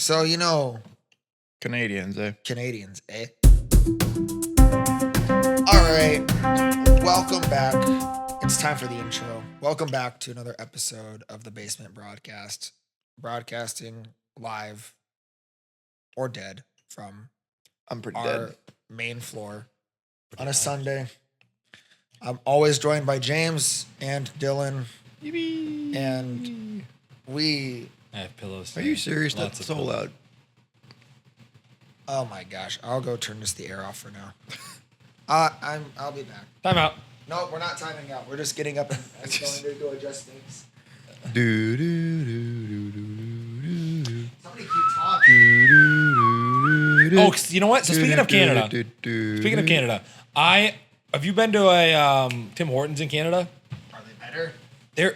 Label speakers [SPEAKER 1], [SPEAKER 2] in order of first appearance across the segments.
[SPEAKER 1] So,
[SPEAKER 2] Canadians, eh?
[SPEAKER 1] Canadians, eh? All right. Welcome back. It's time for the intro. Welcome back to another episode of the Basement Broadcast. Broadcasting live or dead from
[SPEAKER 2] I'm pretty
[SPEAKER 1] our
[SPEAKER 2] dead.
[SPEAKER 1] main floor on a Sunday. I'm always joined by James and Dylan.
[SPEAKER 2] Yippee.
[SPEAKER 1] And we...
[SPEAKER 3] I have pillows.
[SPEAKER 2] Are you serious?
[SPEAKER 3] Lots
[SPEAKER 2] That's
[SPEAKER 3] of
[SPEAKER 2] so
[SPEAKER 3] pillows.
[SPEAKER 2] loud.
[SPEAKER 1] Oh my gosh. I'll go turn the air off for now. I'll be back.
[SPEAKER 3] Time out.
[SPEAKER 1] No, we're not timing out. We're just getting up and going to go adjust things.
[SPEAKER 2] Do do do do do do.
[SPEAKER 1] Somebody keep talking.
[SPEAKER 3] Oh, you know what? So speaking of Canada, have you been to a Tim Hortons in Canada?
[SPEAKER 1] Are they better?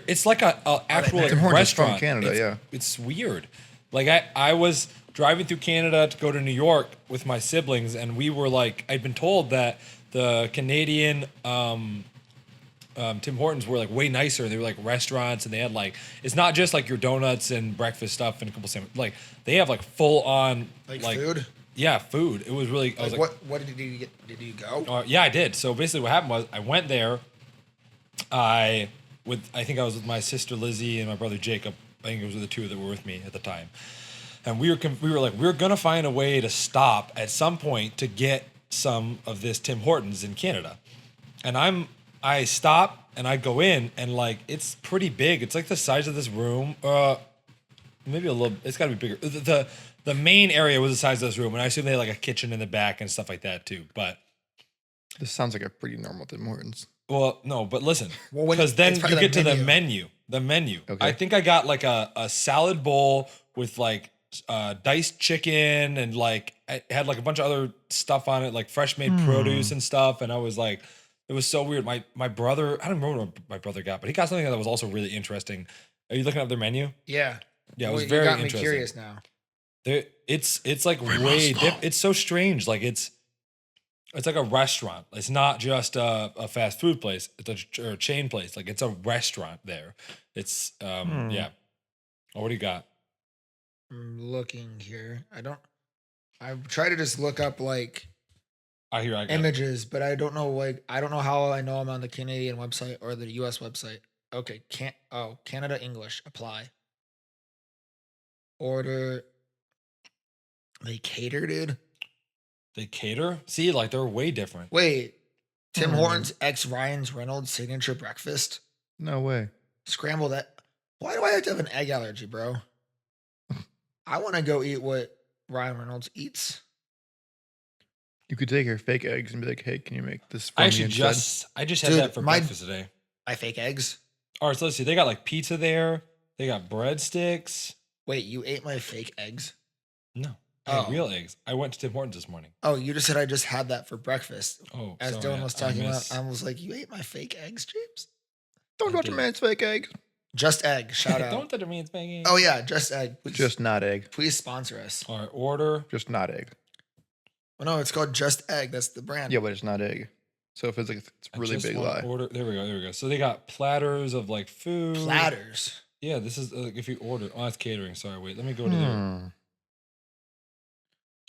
[SPEAKER 3] It's like a actual like,
[SPEAKER 2] Tim Hortons is
[SPEAKER 3] restaurant.
[SPEAKER 2] from Canada,
[SPEAKER 3] It's weird. Like I was driving through Canada to go to New York with my siblings, and we were like, I'd been told that the Canadian Tim Hortons were like way nicer. They were like restaurants, and they had like, it's not just like your donuts and breakfast stuff and a couple sandwiches. Like they have like full on
[SPEAKER 1] Like food?
[SPEAKER 3] Yeah, food. It was really. I was like,
[SPEAKER 1] what did you get? Did you go?
[SPEAKER 3] yeah, I did. So basically, what happened was I went there. I think I was with my sister Lizzie and my brother Jacob. I think it was the two that were with me at the time, and we were like, we're gonna find a way to stop at some point to get some of this Tim Hortons in Canada, and I stop and I go in and like it's pretty big. It's like the size of this room. Maybe a little. It's got to be bigger. The main area was the size of this room, and I assume they had like a kitchen in the back and stuff like that too. But
[SPEAKER 2] This sounds like a pretty normal Tim Hortons.
[SPEAKER 3] well, no, but listen,
[SPEAKER 1] Well,
[SPEAKER 3] because then
[SPEAKER 1] it's
[SPEAKER 3] you
[SPEAKER 1] part of
[SPEAKER 3] get
[SPEAKER 1] the
[SPEAKER 3] to
[SPEAKER 1] menu.
[SPEAKER 3] the menu.
[SPEAKER 2] Okay.
[SPEAKER 3] I think I got like a salad bowl with like diced chicken and like it had like a bunch of other stuff on it, like fresh made produce and stuff. And I was like, it was so weird. My brother, I don't remember what my brother got, but he got something that was also really interesting. Are you looking up their menu?
[SPEAKER 1] Yeah.
[SPEAKER 3] Yeah, it
[SPEAKER 1] Well,
[SPEAKER 3] was very
[SPEAKER 1] you got me
[SPEAKER 3] interesting.
[SPEAKER 1] curious now.
[SPEAKER 3] It's like way it's so strange. Like it's like a restaurant. It's not just a fast food place. It's a chain place. Like it's a restaurant there. It's yeah. Oh, what do you got?
[SPEAKER 1] I'm looking here. I try to just look up like
[SPEAKER 3] I got it.
[SPEAKER 1] images, but I don't know how I know I'm on the Canadian website or the US website. Okay, Canada English, apply. Order. They cater, dude.
[SPEAKER 3] They cater. See, like they're way different.
[SPEAKER 1] Wait, Tim Hortons X Ryan's Reynolds signature breakfast.
[SPEAKER 2] No way.
[SPEAKER 1] Scrambled egg. Why do I have to have an egg allergy, bro? I want to go eat what Ryan Reynolds eats.
[SPEAKER 2] You could take your fake eggs and be like, "Hey, can you make this for
[SPEAKER 3] I
[SPEAKER 2] me
[SPEAKER 3] actually
[SPEAKER 2] instead?"
[SPEAKER 3] I just had
[SPEAKER 1] Dude,
[SPEAKER 3] that for
[SPEAKER 1] my-
[SPEAKER 3] breakfast today.
[SPEAKER 1] I fake eggs.
[SPEAKER 3] All right, so let's see. They got like pizza there. They got breadsticks.
[SPEAKER 1] Wait, you ate my fake eggs?
[SPEAKER 3] No, I had
[SPEAKER 1] Oh.
[SPEAKER 3] real eggs. I went to Tim Hortons this morning.
[SPEAKER 1] Oh, you just said I just had that for breakfast.
[SPEAKER 3] Oh,
[SPEAKER 1] As
[SPEAKER 3] sorry,
[SPEAKER 1] Dylan was
[SPEAKER 3] I
[SPEAKER 1] talking
[SPEAKER 3] miss-
[SPEAKER 1] about, I was like, you ate my fake eggs, James?
[SPEAKER 2] Don't
[SPEAKER 3] I
[SPEAKER 2] touch a
[SPEAKER 3] did.
[SPEAKER 2] man's fake eggs.
[SPEAKER 1] Just egg. Shout out.
[SPEAKER 3] Don't touch me. It's banging.
[SPEAKER 1] Oh yeah, just egg. Please,
[SPEAKER 2] Just not egg.
[SPEAKER 1] please sponsor us.
[SPEAKER 3] All right, order.
[SPEAKER 2] Just not egg.
[SPEAKER 1] Well, no, it's called Just Egg. That's the brand.
[SPEAKER 2] Yeah, but it's not egg. So if it's like it's a
[SPEAKER 3] I
[SPEAKER 2] really
[SPEAKER 3] just
[SPEAKER 2] big
[SPEAKER 3] wanna
[SPEAKER 2] lie.
[SPEAKER 3] Order. There we go. So they got platters of like food.
[SPEAKER 1] Platters.
[SPEAKER 3] Yeah, this is like if you order. Oh, it's catering. Sorry, wait. Let me go to there.
[SPEAKER 2] Hmm.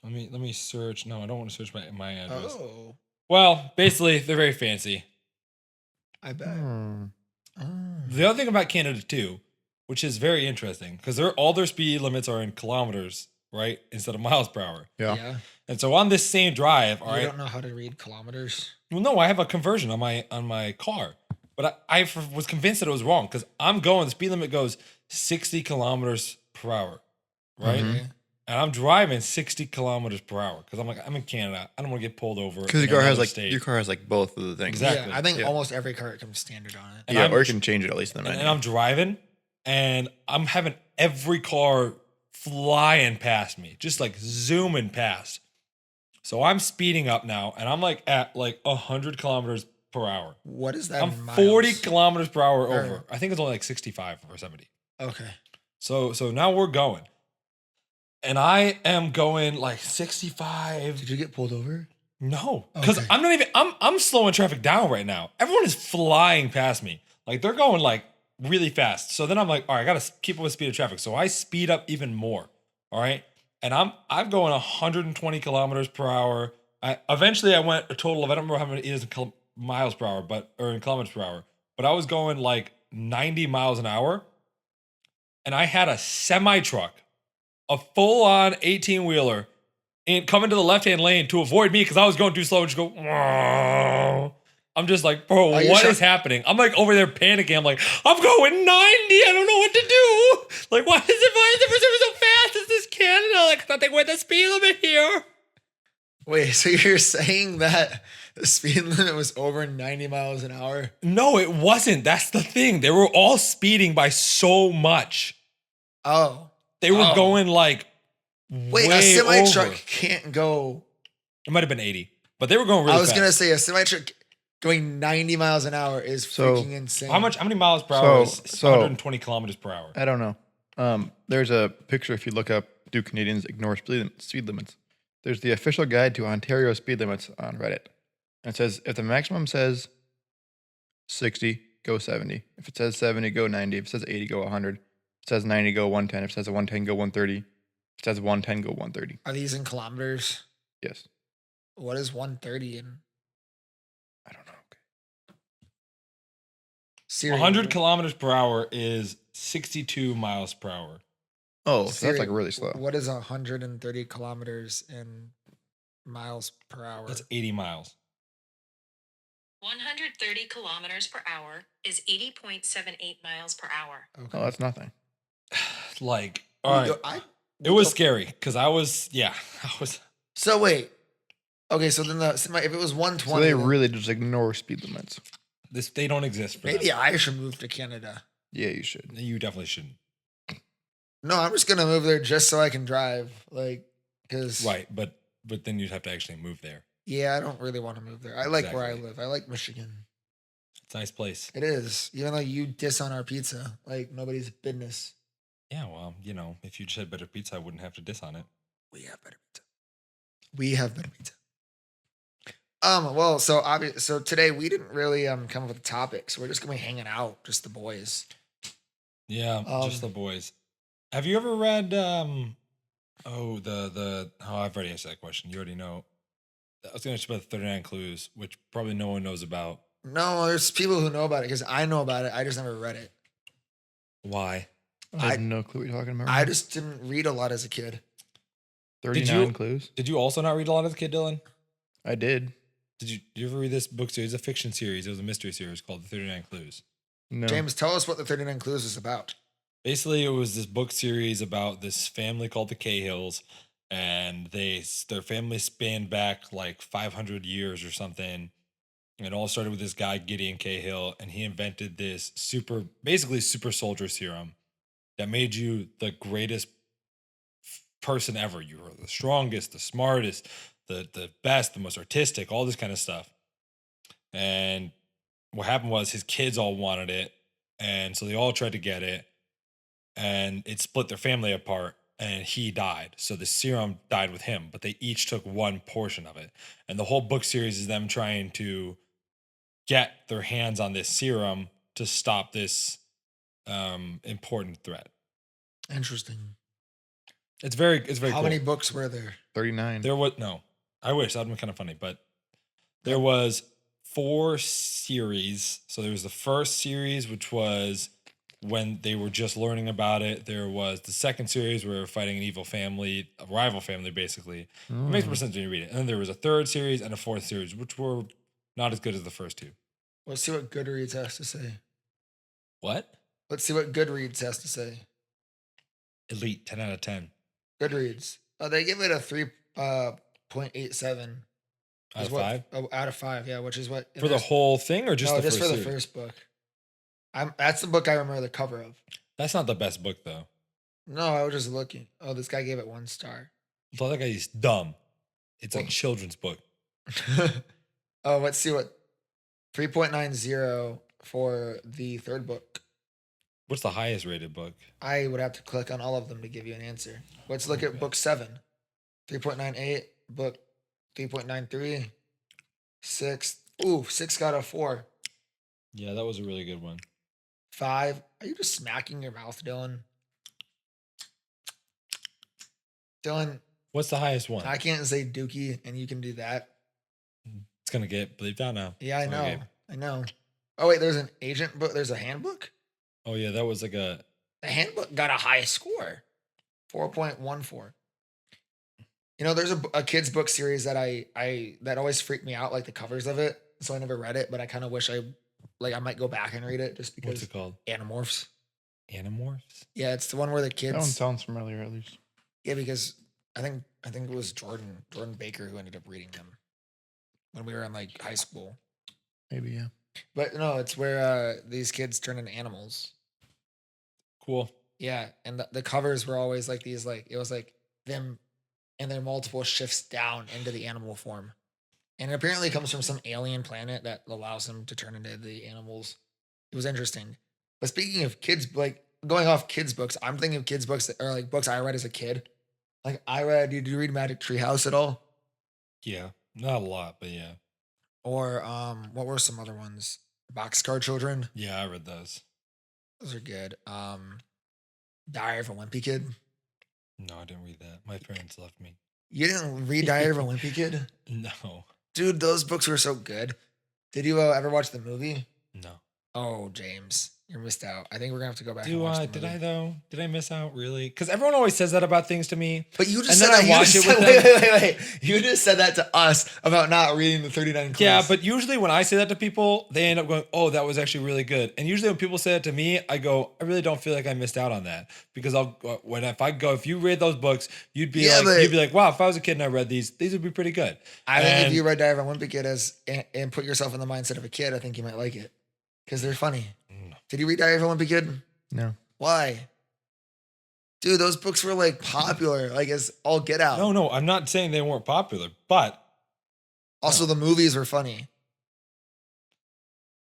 [SPEAKER 3] Let me search. No, I don't want to search my address.
[SPEAKER 1] Oh,
[SPEAKER 3] Well, basically, they're very fancy.
[SPEAKER 1] I bet.
[SPEAKER 2] Hmm.
[SPEAKER 1] Oh.
[SPEAKER 3] The other thing about Canada too, which is very interesting, because all their speed limits are in kilometers, right, instead of miles per hour.
[SPEAKER 2] Yeah.
[SPEAKER 3] And so on this same drive, all
[SPEAKER 1] You
[SPEAKER 3] right.
[SPEAKER 1] don't know how to read kilometers.
[SPEAKER 3] Well, no, I have a conversion on my car, but I was convinced that it was wrong because I'm going. The speed limit goes 60 kilometers per hour, right?
[SPEAKER 1] Okay.
[SPEAKER 3] And I'm driving 60 kilometers per hour because I'm in Canada. I don't want to get pulled over.
[SPEAKER 2] Because
[SPEAKER 3] in
[SPEAKER 2] your car has
[SPEAKER 3] another
[SPEAKER 2] like
[SPEAKER 3] state.
[SPEAKER 2] your car has like both of the things.
[SPEAKER 3] Exactly.
[SPEAKER 1] Yeah, I think
[SPEAKER 2] Yeah.
[SPEAKER 1] almost every car comes standard on it.
[SPEAKER 3] And
[SPEAKER 2] yeah,
[SPEAKER 3] I'm-
[SPEAKER 2] or you can change it at least in the menu.
[SPEAKER 3] And I'm driving, and I'm having every car flying past me, just like zooming past. So I'm speeding up now, and I'm like at like 100 kilometers per hour.
[SPEAKER 1] What is that?
[SPEAKER 3] I'm
[SPEAKER 1] in
[SPEAKER 3] 40
[SPEAKER 1] miles?
[SPEAKER 3] kilometers per hour
[SPEAKER 1] Or-
[SPEAKER 3] over. I think it's only like 65 or 70.
[SPEAKER 1] Okay.
[SPEAKER 3] So now we're going, and I am going like 65.
[SPEAKER 1] Did you get pulled over?
[SPEAKER 3] No, because
[SPEAKER 1] Okay.
[SPEAKER 3] I'm not even. I'm slowing traffic down right now. Everyone is flying past me. Like they're going like really fast. So then I'm like, all right, I gotta keep up with speed of traffic. So I speed up even more. All right. and I'm going 120 kilometers per hour. Eventually I went a total of, I don't remember how many it is in miles per hour, or in kilometers per hour, but I was going like 90 miles an hour, and I had a semi truck, a full on 18 wheeler, and come into the left hand lane to avoid me because I was going too slow and just go. "Wah." I'm just like, bro, what is happening? I'm like over there panicking. I'm like, I'm going 90. I don't know what to do. Like, why is it so fast? Is this Canada? Like, I thought they went the speed limit here.
[SPEAKER 1] Wait, so you're saying that the speed limit was over 90 miles an hour?
[SPEAKER 3] No, it wasn't. That's the thing. They were all speeding by so much.
[SPEAKER 1] Oh.
[SPEAKER 3] They were going like
[SPEAKER 1] Wait,
[SPEAKER 3] way
[SPEAKER 1] a semi
[SPEAKER 3] over.
[SPEAKER 1] truck can't go.
[SPEAKER 3] It might have been 80, but they were going really fast.
[SPEAKER 1] I was going to say a semi truck going 90 miles an hour is freaking insane.
[SPEAKER 3] How many miles per hour is 120 kilometers per hour?
[SPEAKER 2] I don't know. There's a picture if you look up, do Canadians ignore speed limits? There's the official guide to Ontario speed limits on Reddit. And it says, if the maximum says 60, go 70. If it says 70, go 90. If it says 80, go 100. If it says 90, go 110. If it says 110, go 130. If it says 110, go 130.
[SPEAKER 1] Are these in kilometers?
[SPEAKER 2] Yes.
[SPEAKER 1] What is 130 in?
[SPEAKER 2] I don't know.
[SPEAKER 1] Siri,
[SPEAKER 3] 100 kilometers per hour is 62 miles per hour.
[SPEAKER 2] Oh, so that's like really slow.
[SPEAKER 1] What is 130 kilometers in miles per hour?
[SPEAKER 3] That's 80 miles.
[SPEAKER 4] 130 kilometers per hour is 80.78 miles per hour.
[SPEAKER 2] Okay. Oh, that's nothing.
[SPEAKER 3] Like, all right. It was scary because I was.
[SPEAKER 1] So wait. Okay, so then if it was 120.
[SPEAKER 2] So they really just ignore speed limits.
[SPEAKER 3] They don't exist for
[SPEAKER 1] maybe
[SPEAKER 3] them.
[SPEAKER 1] I should move to Canada.
[SPEAKER 2] Yeah, you should.
[SPEAKER 3] You definitely shouldn't.
[SPEAKER 1] No, I'm just gonna move there just so I can drive, because
[SPEAKER 3] right, but then you'd have to actually move there.
[SPEAKER 1] Yeah, I don't really want to move there. I like where I live. I like Michigan.
[SPEAKER 3] It's a nice place.
[SPEAKER 1] It is, even though you diss on our pizza like nobody's business.
[SPEAKER 3] Yeah, well, if you just had better pizza, I wouldn't have to diss on it.
[SPEAKER 1] We have better pizza. We have better pizza. Well, so today we didn't really come up with a topic, so we're just gonna be hanging out, just the boys.
[SPEAKER 3] Yeah, just the boys. Have you ever read I've already answered that question. You already know. I was gonna ask about the 39 Clues, which probably no one knows about.
[SPEAKER 1] No, there's people who know about it because I know about it. I just never read it.
[SPEAKER 3] Why?
[SPEAKER 2] I have no clue what you're talking about.
[SPEAKER 1] I just didn't read a lot as a kid.
[SPEAKER 2] 39 Clues.
[SPEAKER 3] Did you also not read a lot as a kid, Dylan?
[SPEAKER 2] I did.
[SPEAKER 3] Did you ever read this book series? It's a fiction series. It was a mystery series called The 39 Clues.
[SPEAKER 2] No.
[SPEAKER 1] James, tell us what the 39 Clues is about.
[SPEAKER 3] Basically, it was this book series about this family called the Cahills, and their family spanned back like 500 years or something. And it all started with this guy, Gideon Cahill, and he invented this basically super soldier serum that made you the greatest person ever. You were the strongest, the smartest, the best, the most artistic, all this kind of stuff. And what happened was his kids all wanted it, and so they all tried to get it, and it split their family apart, and he died. So the serum died with him, but they each took one portion of it. And the whole book series is them trying to get their hands on this serum to stop this important threat.
[SPEAKER 1] Interesting.
[SPEAKER 3] It's very
[SPEAKER 1] How
[SPEAKER 3] cool.
[SPEAKER 1] many books were there?
[SPEAKER 2] 39.
[SPEAKER 3] There was no. I wish that would be kind of funny, but there was 4 series. So there was the first series, which was when they were just learning about it. There was the second series where they were fighting an evil family, a rival family, basically. It makes more sense when you read it. And then there was a third series and a fourth series, which were not as good as the first 2.
[SPEAKER 1] Let's see what Goodreads has to say.
[SPEAKER 3] What?
[SPEAKER 1] Let's see what Goodreads has to say.
[SPEAKER 3] Elite, 10 out of 10.
[SPEAKER 1] Goodreads. They give it a 3.87.
[SPEAKER 3] Out of 5?
[SPEAKER 1] Out of 5, yeah, which is what...
[SPEAKER 3] For the whole thing or just the first
[SPEAKER 1] just for
[SPEAKER 3] series?
[SPEAKER 1] the first book. That's the book I remember the cover of.
[SPEAKER 3] That's not the best book, though.
[SPEAKER 1] No, I was just looking. Oh, this guy gave it 1 star.
[SPEAKER 3] I thought that guy is dumb. It's a children's book.
[SPEAKER 1] Oh, let's see what... 3.90 for the third book.
[SPEAKER 3] What's the highest rated book?
[SPEAKER 1] I would have to click on all of them to give you an answer. Let's look at book 7. 3.98. Book 3.93. 6. Ooh, 6 got a 4.
[SPEAKER 3] Yeah, that was a really good one.
[SPEAKER 1] 5. Are you just smacking your mouth, Dylan? Dylan,
[SPEAKER 3] What's the highest one?
[SPEAKER 1] I can't say Dookie, and you can do that.
[SPEAKER 3] It's gonna get bleeped out now.
[SPEAKER 1] Yeah, I know.
[SPEAKER 3] Okay.
[SPEAKER 1] I know. Oh wait, there's an agent book. There's a handbook.
[SPEAKER 3] Oh yeah, that was like a.
[SPEAKER 1] The handbook got a high score, 4.14. You know, there's a kids book series that I that always freaked me out, like the covers of it. So I never read it, but I kind of wish I might go back and read it just because.
[SPEAKER 3] What's it called?
[SPEAKER 1] Animorphs.
[SPEAKER 3] Animorphs.
[SPEAKER 1] Yeah, it's the one where the kids.
[SPEAKER 2] That one sounds familiar, at least.
[SPEAKER 1] Yeah, because I think it was Jordan Baker who ended up reading them when we were in like high school.
[SPEAKER 2] Maybe, yeah.
[SPEAKER 1] But no, it's where these kids turn into animals.
[SPEAKER 3] Cool.
[SPEAKER 1] Yeah, and the covers were always like these, like it was like them and their multiple shifts down into the animal form. And it apparently comes from some alien planet that allows them to turn into the animals. It was interesting. But speaking of kids, like going off kids books, I'm thinking of kids books that are like books I read as a kid. Like did you read Magic Treehouse at all?
[SPEAKER 3] Yeah, not a lot, but yeah.
[SPEAKER 1] Or what were some other ones? Boxcar Children.
[SPEAKER 3] Yeah, I read those.
[SPEAKER 1] Those are good. Diary of a Wimpy Kid.
[SPEAKER 3] No, I didn't read that. My parents left me.
[SPEAKER 1] You didn't read Diary of a Wimpy Kid?
[SPEAKER 3] No.
[SPEAKER 1] Dude, those books were so good. Did you ever watch the movie?
[SPEAKER 3] No.
[SPEAKER 1] Oh, James, you're missed out. I think we're gonna have to go back and watch the movie.
[SPEAKER 3] Did I though? Did I miss out really? Because everyone always says that about things to me.
[SPEAKER 1] But you just
[SPEAKER 3] And
[SPEAKER 1] said
[SPEAKER 3] then
[SPEAKER 1] that.
[SPEAKER 3] I watch it with
[SPEAKER 1] Wait. You just said that to us about not reading the 39 clues.
[SPEAKER 3] Yeah, but usually when I say that to people, they end up going, "Oh, that was actually really good." And usually when people say that to me, I go, "I really don't feel like I missed out on that," because if you read those books, you'd be like, "Wow, if I was a kid and I read these would be pretty good."
[SPEAKER 1] I think if you read Diary of a Wimpy Kid and put yourself in the mindset of a kid, I think you might like it because they're funny. Did you read Diary of a Wimpy Kid?
[SPEAKER 2] No.
[SPEAKER 1] Why? Dude, those books were like popular, like as all get out.
[SPEAKER 3] No, I'm not saying they weren't popular, but
[SPEAKER 1] also the movies were funny.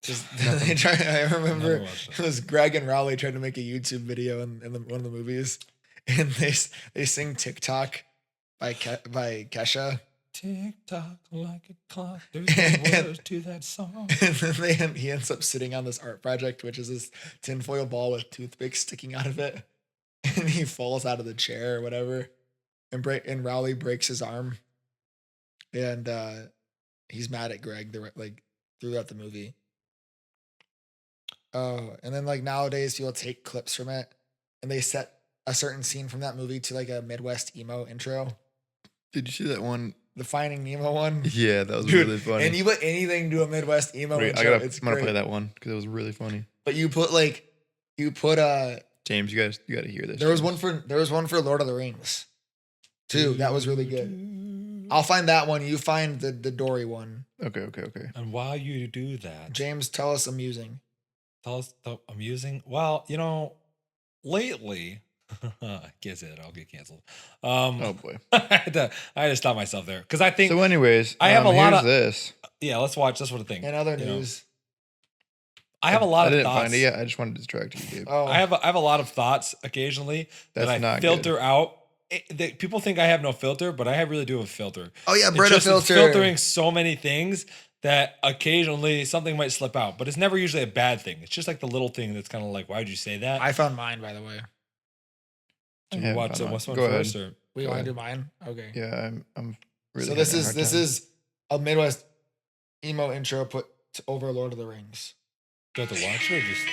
[SPEAKER 1] I remember it was Greg and Rowley tried to make a YouTube video in one of the movies, and they sing TikTok by Kesha.
[SPEAKER 3] Tick tock like a clock. There's no words to that song.
[SPEAKER 1] And then he ends up sitting on this art project, which is this tinfoil ball with toothpicks sticking out of it. And he falls out of the chair or whatever. And Rowley breaks his arm. And he's mad at Greg throughout the movie. Oh, and then like nowadays people take clips from it and they set a certain scene from that movie to like a Midwest emo intro.
[SPEAKER 2] Did you see that one?
[SPEAKER 1] The Finding Nemo one?
[SPEAKER 2] Yeah, that was really funny.
[SPEAKER 1] And you put anything to a Midwest emo intro,
[SPEAKER 2] I'm gonna play that one because it was really funny.
[SPEAKER 1] But you put
[SPEAKER 2] James, you got to hear this.
[SPEAKER 1] There was one for Lord of the Rings too. That was really good. I'll find that one. You find the Dory one.
[SPEAKER 2] Okay.
[SPEAKER 3] And while you do that,
[SPEAKER 1] James, tell us amusing.
[SPEAKER 3] Tell us the amusing. Well, lately, I can't say that. I'll get canceled.
[SPEAKER 2] Oh boy.
[SPEAKER 3] I had to stop myself there because I think.
[SPEAKER 2] So, anyways,
[SPEAKER 3] I have a lot of
[SPEAKER 2] this.
[SPEAKER 3] Yeah, let's watch. That's what I think.
[SPEAKER 1] And other news.
[SPEAKER 3] I have a lot of thoughts.
[SPEAKER 2] I didn't find it yet. I just wanted to distract you, Gabe.
[SPEAKER 1] Oh,
[SPEAKER 3] I have a lot of thoughts occasionally that I filter out. People think I have no filter, but I really do have a filter.
[SPEAKER 1] Oh yeah, Brita filter.
[SPEAKER 3] Filtering so many things that occasionally something might slip out, but it's never usually a bad thing. It's just like the little thing that's kind of like, why'd you say that?
[SPEAKER 1] I found mine, by the way.
[SPEAKER 2] Yeah,
[SPEAKER 3] what's one
[SPEAKER 2] Go
[SPEAKER 3] first?
[SPEAKER 2] ahead.
[SPEAKER 3] Or
[SPEAKER 1] We want to do mine? Okay.
[SPEAKER 2] Yeah, I'm really.
[SPEAKER 1] So this is a Midwest emo intro put over Lord of the Rings.
[SPEAKER 3] do I have to watch it or just?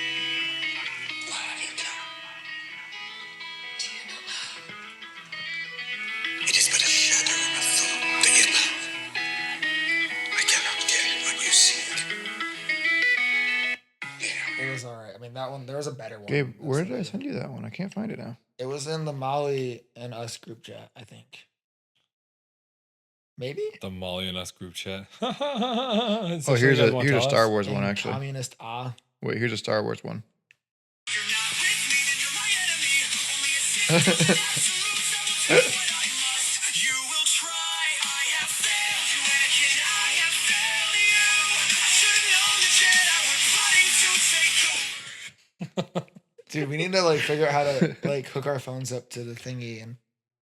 [SPEAKER 5] It is but a shadow of a thought that you love. I cannot get what you seek.
[SPEAKER 1] It was all right. I mean, that one, there was a better one.
[SPEAKER 2] Gabe, where did I send you that one? I can't find it now.
[SPEAKER 1] It was in the Molly and Us group chat, I think. Maybe?
[SPEAKER 3] The Molly and Us group chat.
[SPEAKER 2] Oh, here's a Star Wars one, actually.
[SPEAKER 1] Communist
[SPEAKER 2] Wait, here's a Star Wars one.
[SPEAKER 1] Dude, we need to figure out how to hook our phones up to the thingy and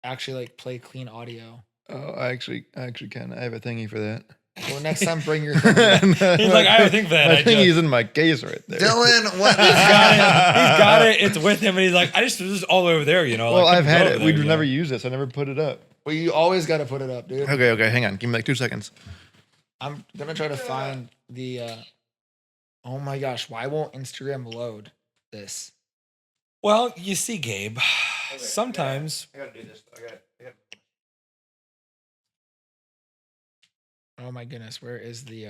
[SPEAKER 1] actually play clean audio.
[SPEAKER 2] Oh, I actually can. I have a thingy for that.
[SPEAKER 1] Well, next time bring your thing back.
[SPEAKER 3] He's like, I don't think that.
[SPEAKER 2] I think he's in my case right there.
[SPEAKER 1] Dylan, what?
[SPEAKER 3] He's got it. It's with him, and he's like, this is all the way over there, you know.
[SPEAKER 2] Well,
[SPEAKER 3] like,
[SPEAKER 2] I've had it.
[SPEAKER 3] there,
[SPEAKER 2] We've
[SPEAKER 3] you know?
[SPEAKER 2] never used this. I never put it up.
[SPEAKER 1] Well, you always got to put it up, dude.
[SPEAKER 2] Okay, hang on. Give me like 2 seconds.
[SPEAKER 1] I'm gonna try to find the. Oh my gosh! Why won't Instagram load this?
[SPEAKER 3] Well, you see, Gabe, sometimes.
[SPEAKER 2] I gotta do this. I gotta.
[SPEAKER 1] Oh my goodness! Where is the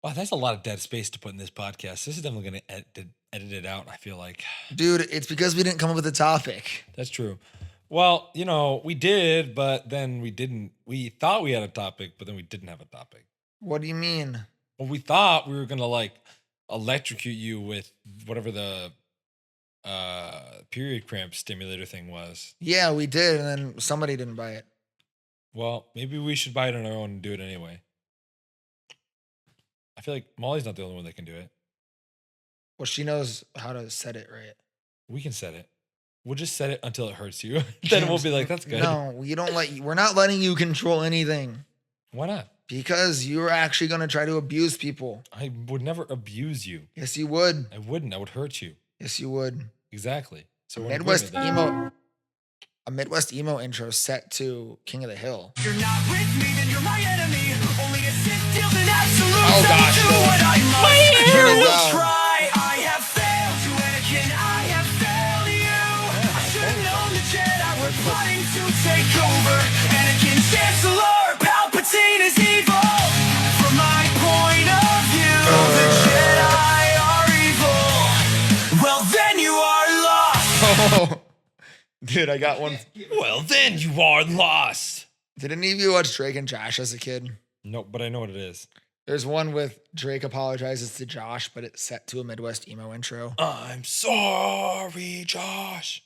[SPEAKER 3] Wow, that's a lot of dead space to put in this podcast. This is definitely going to edit it out, I feel like.
[SPEAKER 1] Dude, it's because we didn't come up with a topic.
[SPEAKER 3] That's true. Well, you know, we did, but then we didn't. We thought we had a topic, but then we didn't have a topic.
[SPEAKER 1] What do you mean?
[SPEAKER 3] Well, we thought we were going to like electrocute you with whatever the period cramp stimulator thing was.
[SPEAKER 1] Yeah, we did, and then somebody didn't buy it.
[SPEAKER 3] Well, maybe we should buy it on our own and do it anyway. I feel like Molly's not the only one that can do it.
[SPEAKER 1] Well, she knows how to set it right.
[SPEAKER 3] We can set it. We'll just set it until it hurts you. Then we'll be like, that's good.
[SPEAKER 1] No, we're not letting you control anything.
[SPEAKER 3] Why not?
[SPEAKER 1] Because you're actually gonna try to abuse people.
[SPEAKER 3] I would never abuse you.
[SPEAKER 1] Yes, you would.
[SPEAKER 3] I wouldn't. I would hurt you.
[SPEAKER 1] Yes, you would.
[SPEAKER 3] Exactly. So we're in
[SPEAKER 1] Midwest
[SPEAKER 3] agreement there.
[SPEAKER 1] emo. A Midwest emo intro set to King of the Hill.
[SPEAKER 5] You're not with me, then you're my enemy. Only a sit deals an absolute.
[SPEAKER 1] Oh, gosh,
[SPEAKER 5] Do
[SPEAKER 1] no.
[SPEAKER 5] what I must.
[SPEAKER 1] Here
[SPEAKER 5] You
[SPEAKER 1] we
[SPEAKER 5] will
[SPEAKER 1] go.
[SPEAKER 5] try. I have failed you, Anakin. I have failed you. I should have known the Jedi were plotting to take over. Anakin, Chancellor Palpatine is evil. From my point of view, the Jedi are evil. Well, then you are lost.
[SPEAKER 1] Oh, dude, I got one.
[SPEAKER 3] Well, then you are lost.
[SPEAKER 1] Did any of you watch Drake and Josh as a kid?
[SPEAKER 3] No, but I know what it is.
[SPEAKER 1] There's one with Drake apologizes to Josh, but it's set to a Midwest emo intro.
[SPEAKER 3] I'm sorry, Josh.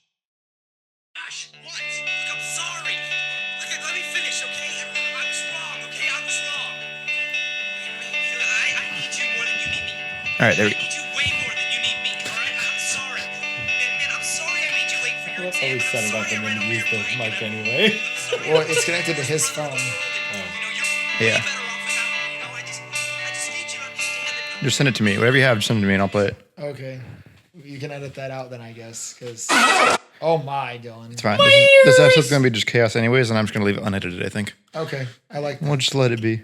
[SPEAKER 5] Gosh, what? Look, I'm sorry. Look, let me finish, okay? I was wrong, okay? I was wrong. I need you more than you need me.
[SPEAKER 2] All right, there we
[SPEAKER 5] I need you way more than you need me, all right? I'm sorry. Man, I'm sorry I made you late for your
[SPEAKER 3] That's
[SPEAKER 5] exam.
[SPEAKER 3] always
[SPEAKER 5] I'm
[SPEAKER 3] said about
[SPEAKER 5] sorry
[SPEAKER 3] them
[SPEAKER 5] I ran
[SPEAKER 3] when you
[SPEAKER 5] over
[SPEAKER 3] use
[SPEAKER 5] your
[SPEAKER 3] the
[SPEAKER 5] bike.
[SPEAKER 3] mic anyway.
[SPEAKER 1] Well, it's connected to his phone.
[SPEAKER 2] Yeah.
[SPEAKER 5] Better off without me, you know? I just need you to understand that.
[SPEAKER 2] Just send it to me. Whatever you have, just send it to me and I'll play it.
[SPEAKER 1] Okay. You can edit that out then, I guess. Because. Oh my, Dylan.
[SPEAKER 2] It's fine. This episode's going to be just chaos anyways, and I'm just going to leave it unedited, I think.
[SPEAKER 1] Okay. I like that.
[SPEAKER 2] We'll just let it be.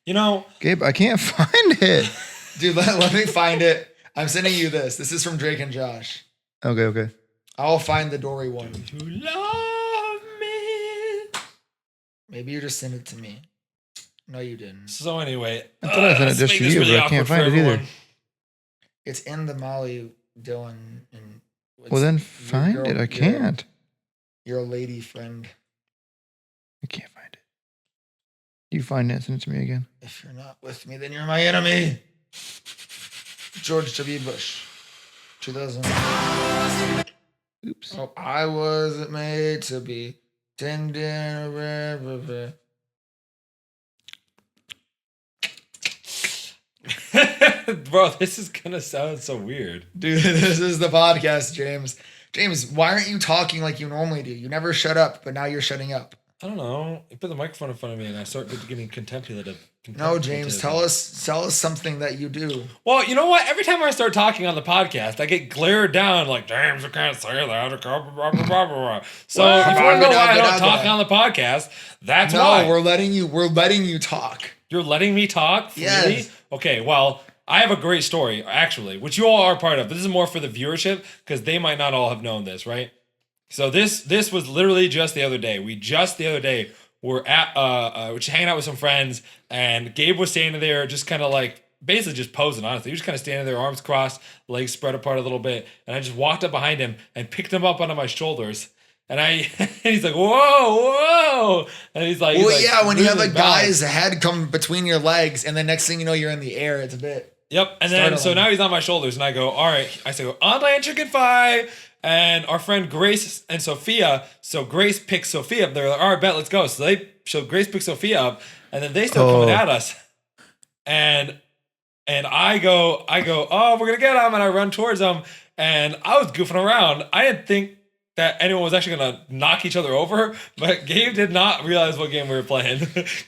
[SPEAKER 3] You know,
[SPEAKER 2] Gabe, I can't find it.
[SPEAKER 1] Dude, let me find it. I'm sending you this. This is from Drake and Josh.
[SPEAKER 2] Okay.
[SPEAKER 1] I'll find the Dory one.
[SPEAKER 3] you love me.
[SPEAKER 1] Maybe you just send it to me. No, you didn't.
[SPEAKER 3] So anyway,
[SPEAKER 2] I thought I sent it
[SPEAKER 3] let's
[SPEAKER 2] just
[SPEAKER 3] make
[SPEAKER 2] to
[SPEAKER 3] this
[SPEAKER 2] you,
[SPEAKER 3] really
[SPEAKER 2] but I can't
[SPEAKER 3] awkward for
[SPEAKER 2] find it either.
[SPEAKER 3] everyone.
[SPEAKER 1] It's in the Molly, Dylan, and
[SPEAKER 2] Well, then
[SPEAKER 1] your
[SPEAKER 2] find
[SPEAKER 1] girl-
[SPEAKER 2] it. I can't.
[SPEAKER 1] Your lady friend.
[SPEAKER 2] I can't find it. You find it. Send it to me again.
[SPEAKER 1] If you're not with me, then you're my enemy. George W. Bush. 2000.
[SPEAKER 2] Oops.
[SPEAKER 1] Oh, I wasn't made to be tending.
[SPEAKER 3] Bro, this is gonna sound so weird.
[SPEAKER 1] Dude, this is the podcast, James. James, why aren't you talking like you normally do? You never shut up, but now you're shutting up.
[SPEAKER 3] I don't know. You put the microphone in front of me, and I start getting contemplative.
[SPEAKER 1] No, James, tell us something that you do.
[SPEAKER 3] Well, you know what? Every time I start talking on the podcast, I get glared down like, James, you can't say that. So
[SPEAKER 1] Well,
[SPEAKER 3] if you want to know why I don't
[SPEAKER 1] okay.
[SPEAKER 3] talk on the podcast, that's
[SPEAKER 1] No,
[SPEAKER 3] why.
[SPEAKER 1] we're letting you talk.
[SPEAKER 3] You're letting me talk freely?
[SPEAKER 1] Yes.
[SPEAKER 3] Okay, well, I have a great story, actually, which you all are part of. But this is more for the viewership, because they might not all have known this, right? So this was literally just the other day. The other day were at we're just hanging out with some friends, and Gabe was standing there just kind of like basically just posing, honestly. He was kind of standing there, arms crossed, legs spread apart a little bit, and I just walked up behind him and picked him up onto my shoulders. And he's like, whoa. And he's like,
[SPEAKER 1] Well, yeah, when you have a
[SPEAKER 3] losing balance.
[SPEAKER 1] guy's head come between your legs, and the next thing you know, you're in the air. It's a bit.
[SPEAKER 3] Yep. And then, so
[SPEAKER 1] startling.
[SPEAKER 3] now he's on my shoulders, and I go, all right. I say, on land chicken fi. And our friend Grace and Sophia, so Grace picks Sophia up. They're like, all right, bet, let's go. So Grace picks Sophia up, and then they start coming at us. And I go, oh, we're going to get him. And I run towards them, and I was goofing around. I didn't think that anyone was actually going to knock each other over, but Gabe did not realize what game we were playing.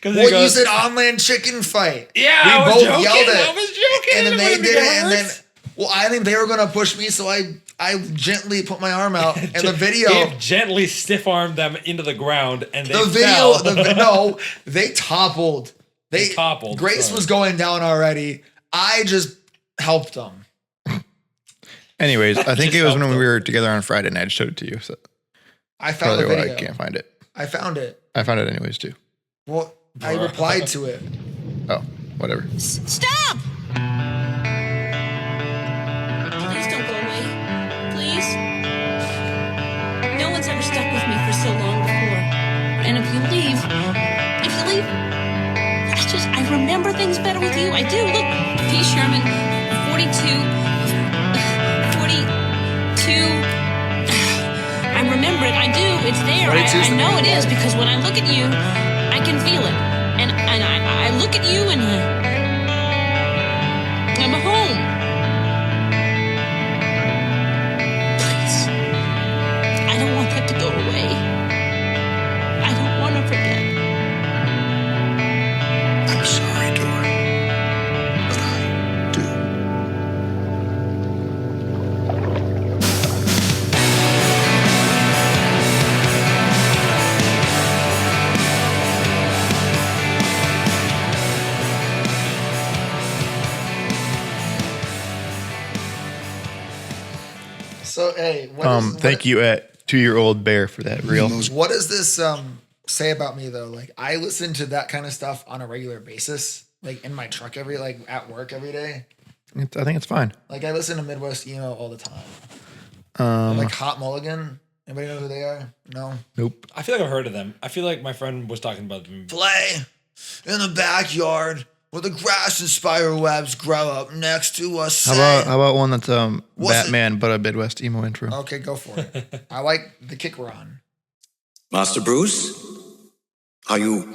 [SPEAKER 1] Well, you said on-land chicken fight.
[SPEAKER 3] Yeah,
[SPEAKER 1] we
[SPEAKER 3] I was
[SPEAKER 1] both
[SPEAKER 3] joking.
[SPEAKER 1] yelled it.
[SPEAKER 3] I was joking.
[SPEAKER 1] And then they did it, and then,
[SPEAKER 3] hurt.
[SPEAKER 1] well, I think they were going to push me, so I gently put my arm out, and the video...
[SPEAKER 3] Gabe gently stiff-armed them into the ground, and they
[SPEAKER 1] The video...
[SPEAKER 3] fell.
[SPEAKER 1] No, they toppled. They
[SPEAKER 3] toppled.
[SPEAKER 1] Grace
[SPEAKER 3] sorry.
[SPEAKER 1] was going down already. I just helped them.
[SPEAKER 2] Anyways, I think
[SPEAKER 3] Just
[SPEAKER 2] it was when
[SPEAKER 3] helped
[SPEAKER 2] we were together on Friday night. I showed it to you. So
[SPEAKER 1] I found the
[SPEAKER 2] probably why
[SPEAKER 1] video.
[SPEAKER 2] I can't find it.
[SPEAKER 1] I found it.
[SPEAKER 2] I found it anyways too.
[SPEAKER 1] Well, I replied to it.
[SPEAKER 2] Oh, whatever.
[SPEAKER 6] Stop! Please don't go away. Please. No one's ever stuck with me for so long before. And if you leave, I remember things better with you. I do. Look, P. Sherman, 42. I remember it. I do. It's there. I know it is because when I look at you, I can feel it. And I look at you and I'm home. Please. I don't want that to go away. I don't want to forget.
[SPEAKER 5] I'm sorry, Dora, but I do.
[SPEAKER 1] So, hey,
[SPEAKER 2] Thank you at 2-year-old bear for that reel.
[SPEAKER 1] What does this say about me though? Like, I listen to that kind of stuff on a regular basis, like in my truck at work every day.
[SPEAKER 2] I think it's fine.
[SPEAKER 1] Like, I listen to Midwest emo all the time. Like Hot Mulligan. Anybody know who they are? No.
[SPEAKER 2] Nope.
[SPEAKER 3] I feel like I've heard of them. I feel like my friend was talking about them.
[SPEAKER 1] Play in the backyard where the grass and spider webs grow up next to us.
[SPEAKER 2] How about one that's
[SPEAKER 1] What's
[SPEAKER 2] Batman but a Midwest emo intro?
[SPEAKER 1] Okay, go for it. I like the kick we're on.
[SPEAKER 5] Master Bruce? Are you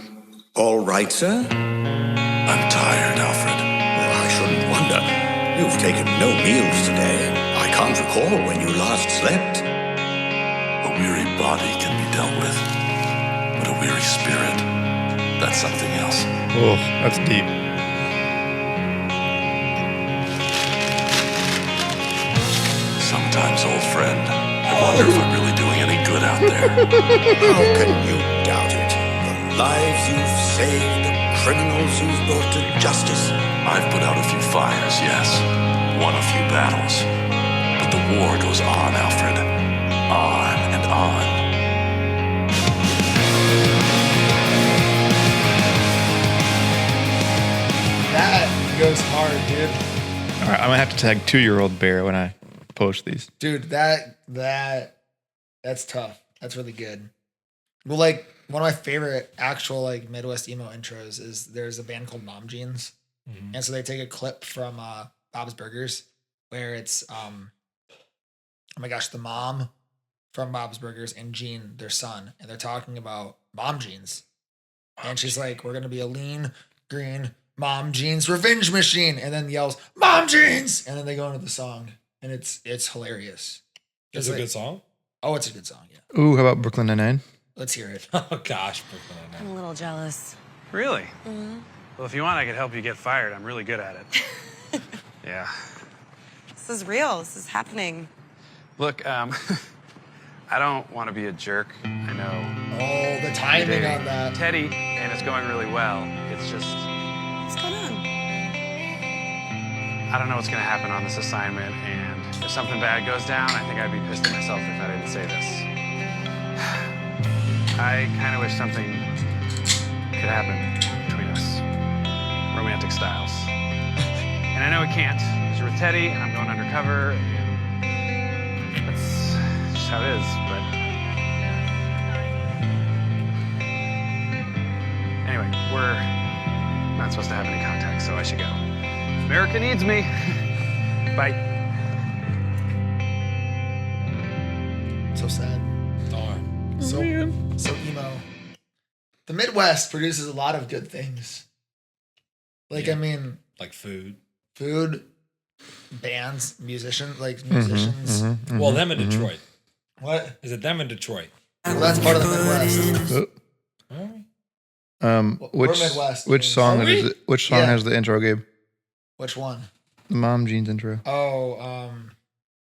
[SPEAKER 5] all right, sir? I'm tired, Alfred. Well, I shouldn't wonder. You've taken no meals today. I can't recall when you last slept.
[SPEAKER 7] A weary body can be dealt with, but a weary spirit, that's something else.
[SPEAKER 2] Oh, that's deep.
[SPEAKER 7] Sometimes, old friend, I wonder if I'm really doing any good out there.
[SPEAKER 5] How can you doubt it? The lives you've saved, the criminals you've brought to justice.
[SPEAKER 7] I've put out a few fires, yes, won a few battles, but the war goes on, Alfred. On and on.
[SPEAKER 1] That goes hard, dude.
[SPEAKER 2] All right, I'm gonna have to tag 2-year-old bear when I post these.
[SPEAKER 1] Dude, that's tough. That's really good. Well, like one of my favorite actual like Midwest emo intros is there's a band called Mom Jeans.
[SPEAKER 3] Mhm.
[SPEAKER 1] And so they take a clip from Bob's Burgers where it's oh my gosh, the mom from Bob's Burgers and Gene, their son, and they're talking about mom jeans. And she's like, we're gonna be a lean, green mom jeans revenge machine, and then yells, Mom Jeans! And then they go into the song. And it's hilarious.
[SPEAKER 3] It's a good song.
[SPEAKER 1] Oh, it's a good song, yeah.
[SPEAKER 2] Ooh, how about Brooklyn Nine-Nine?
[SPEAKER 1] Let's hear it.
[SPEAKER 3] Oh gosh, Brooklyn
[SPEAKER 8] I'm
[SPEAKER 3] Nine-Nine.
[SPEAKER 8] a little jealous.
[SPEAKER 9] Really?
[SPEAKER 8] Mm-hmm.
[SPEAKER 9] Well, if you want, I could help you get fired. I'm really good at it. Yeah.
[SPEAKER 8] This is real. This is happening.
[SPEAKER 9] Look, I don't want to be a jerk. I know.
[SPEAKER 1] Oh, the timing
[SPEAKER 9] Dating
[SPEAKER 1] on that.
[SPEAKER 9] Teddy, and it's going really well. It's just,
[SPEAKER 8] What's going on?
[SPEAKER 9] I don't know what's going to happen on this assignment, and if something bad goes down, I think I'd be pissed at myself if I didn't say this. I kind of wish something could happen between us. Romantic styles. And I know it can't, because you're with Teddy, and I'm going undercover, and that's just how it is, but... Anyway, we're not supposed to have any contact, so I should go. America needs me. Bye.
[SPEAKER 1] So sad.
[SPEAKER 3] Darn.
[SPEAKER 1] So emo. The Midwest produces a lot of good things. Like,
[SPEAKER 3] Yeah.
[SPEAKER 1] I mean,
[SPEAKER 3] Like food.
[SPEAKER 1] food, bands, musicians.
[SPEAKER 3] Well, them in Detroit.
[SPEAKER 1] What?
[SPEAKER 3] Is it them in Detroit?
[SPEAKER 1] Well, that's part of the Midwest.
[SPEAKER 2] Which
[SPEAKER 1] We're Midwest.
[SPEAKER 2] which song
[SPEAKER 3] Are we?
[SPEAKER 2] is it? Which song
[SPEAKER 1] Yeah.
[SPEAKER 2] has the intro, Gabe?
[SPEAKER 1] Which one?
[SPEAKER 2] The Mom Jeans intro.
[SPEAKER 1] Oh,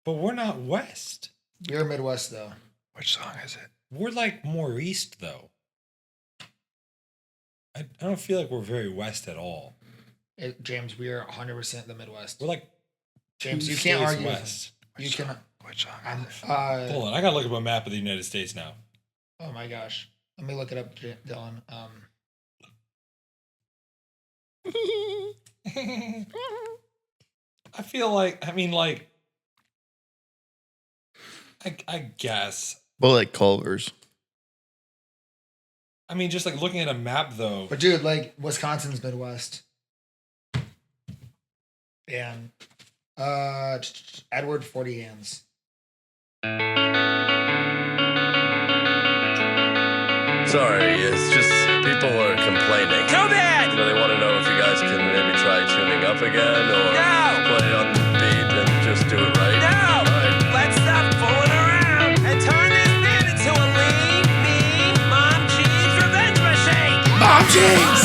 [SPEAKER 3] But we're not west.
[SPEAKER 1] you're Midwest though.
[SPEAKER 2] Which song is it?
[SPEAKER 3] We're like more east though. I don't feel like we're very west at all.
[SPEAKER 1] James, we are 100% the Midwest.
[SPEAKER 3] We're like
[SPEAKER 1] James,
[SPEAKER 3] two
[SPEAKER 1] you can't
[SPEAKER 3] states
[SPEAKER 1] argue.
[SPEAKER 3] west.
[SPEAKER 1] You can.
[SPEAKER 2] Which song?
[SPEAKER 3] Hold on, I gotta look up a map of the United States now.
[SPEAKER 1] Oh my gosh. Let me look it up, Dylan.
[SPEAKER 3] I feel like, I guess.
[SPEAKER 2] Well, like Culver's.
[SPEAKER 3] I mean, just like looking at a map though.
[SPEAKER 1] But dude, like Wisconsin's Midwest. And Edward 40 Hands.
[SPEAKER 10] Sorry, it's just people are complaining.
[SPEAKER 5] Too bad!
[SPEAKER 10] You know, they want to know if you guys can maybe try tuning up again or
[SPEAKER 5] No!
[SPEAKER 10] play on the beat and just do it right.
[SPEAKER 5] No!
[SPEAKER 10] All right.
[SPEAKER 5] Let's stop fooling around and turn this band into a lean, mean, mom cheese revenge machine!
[SPEAKER 1] Mom jeans!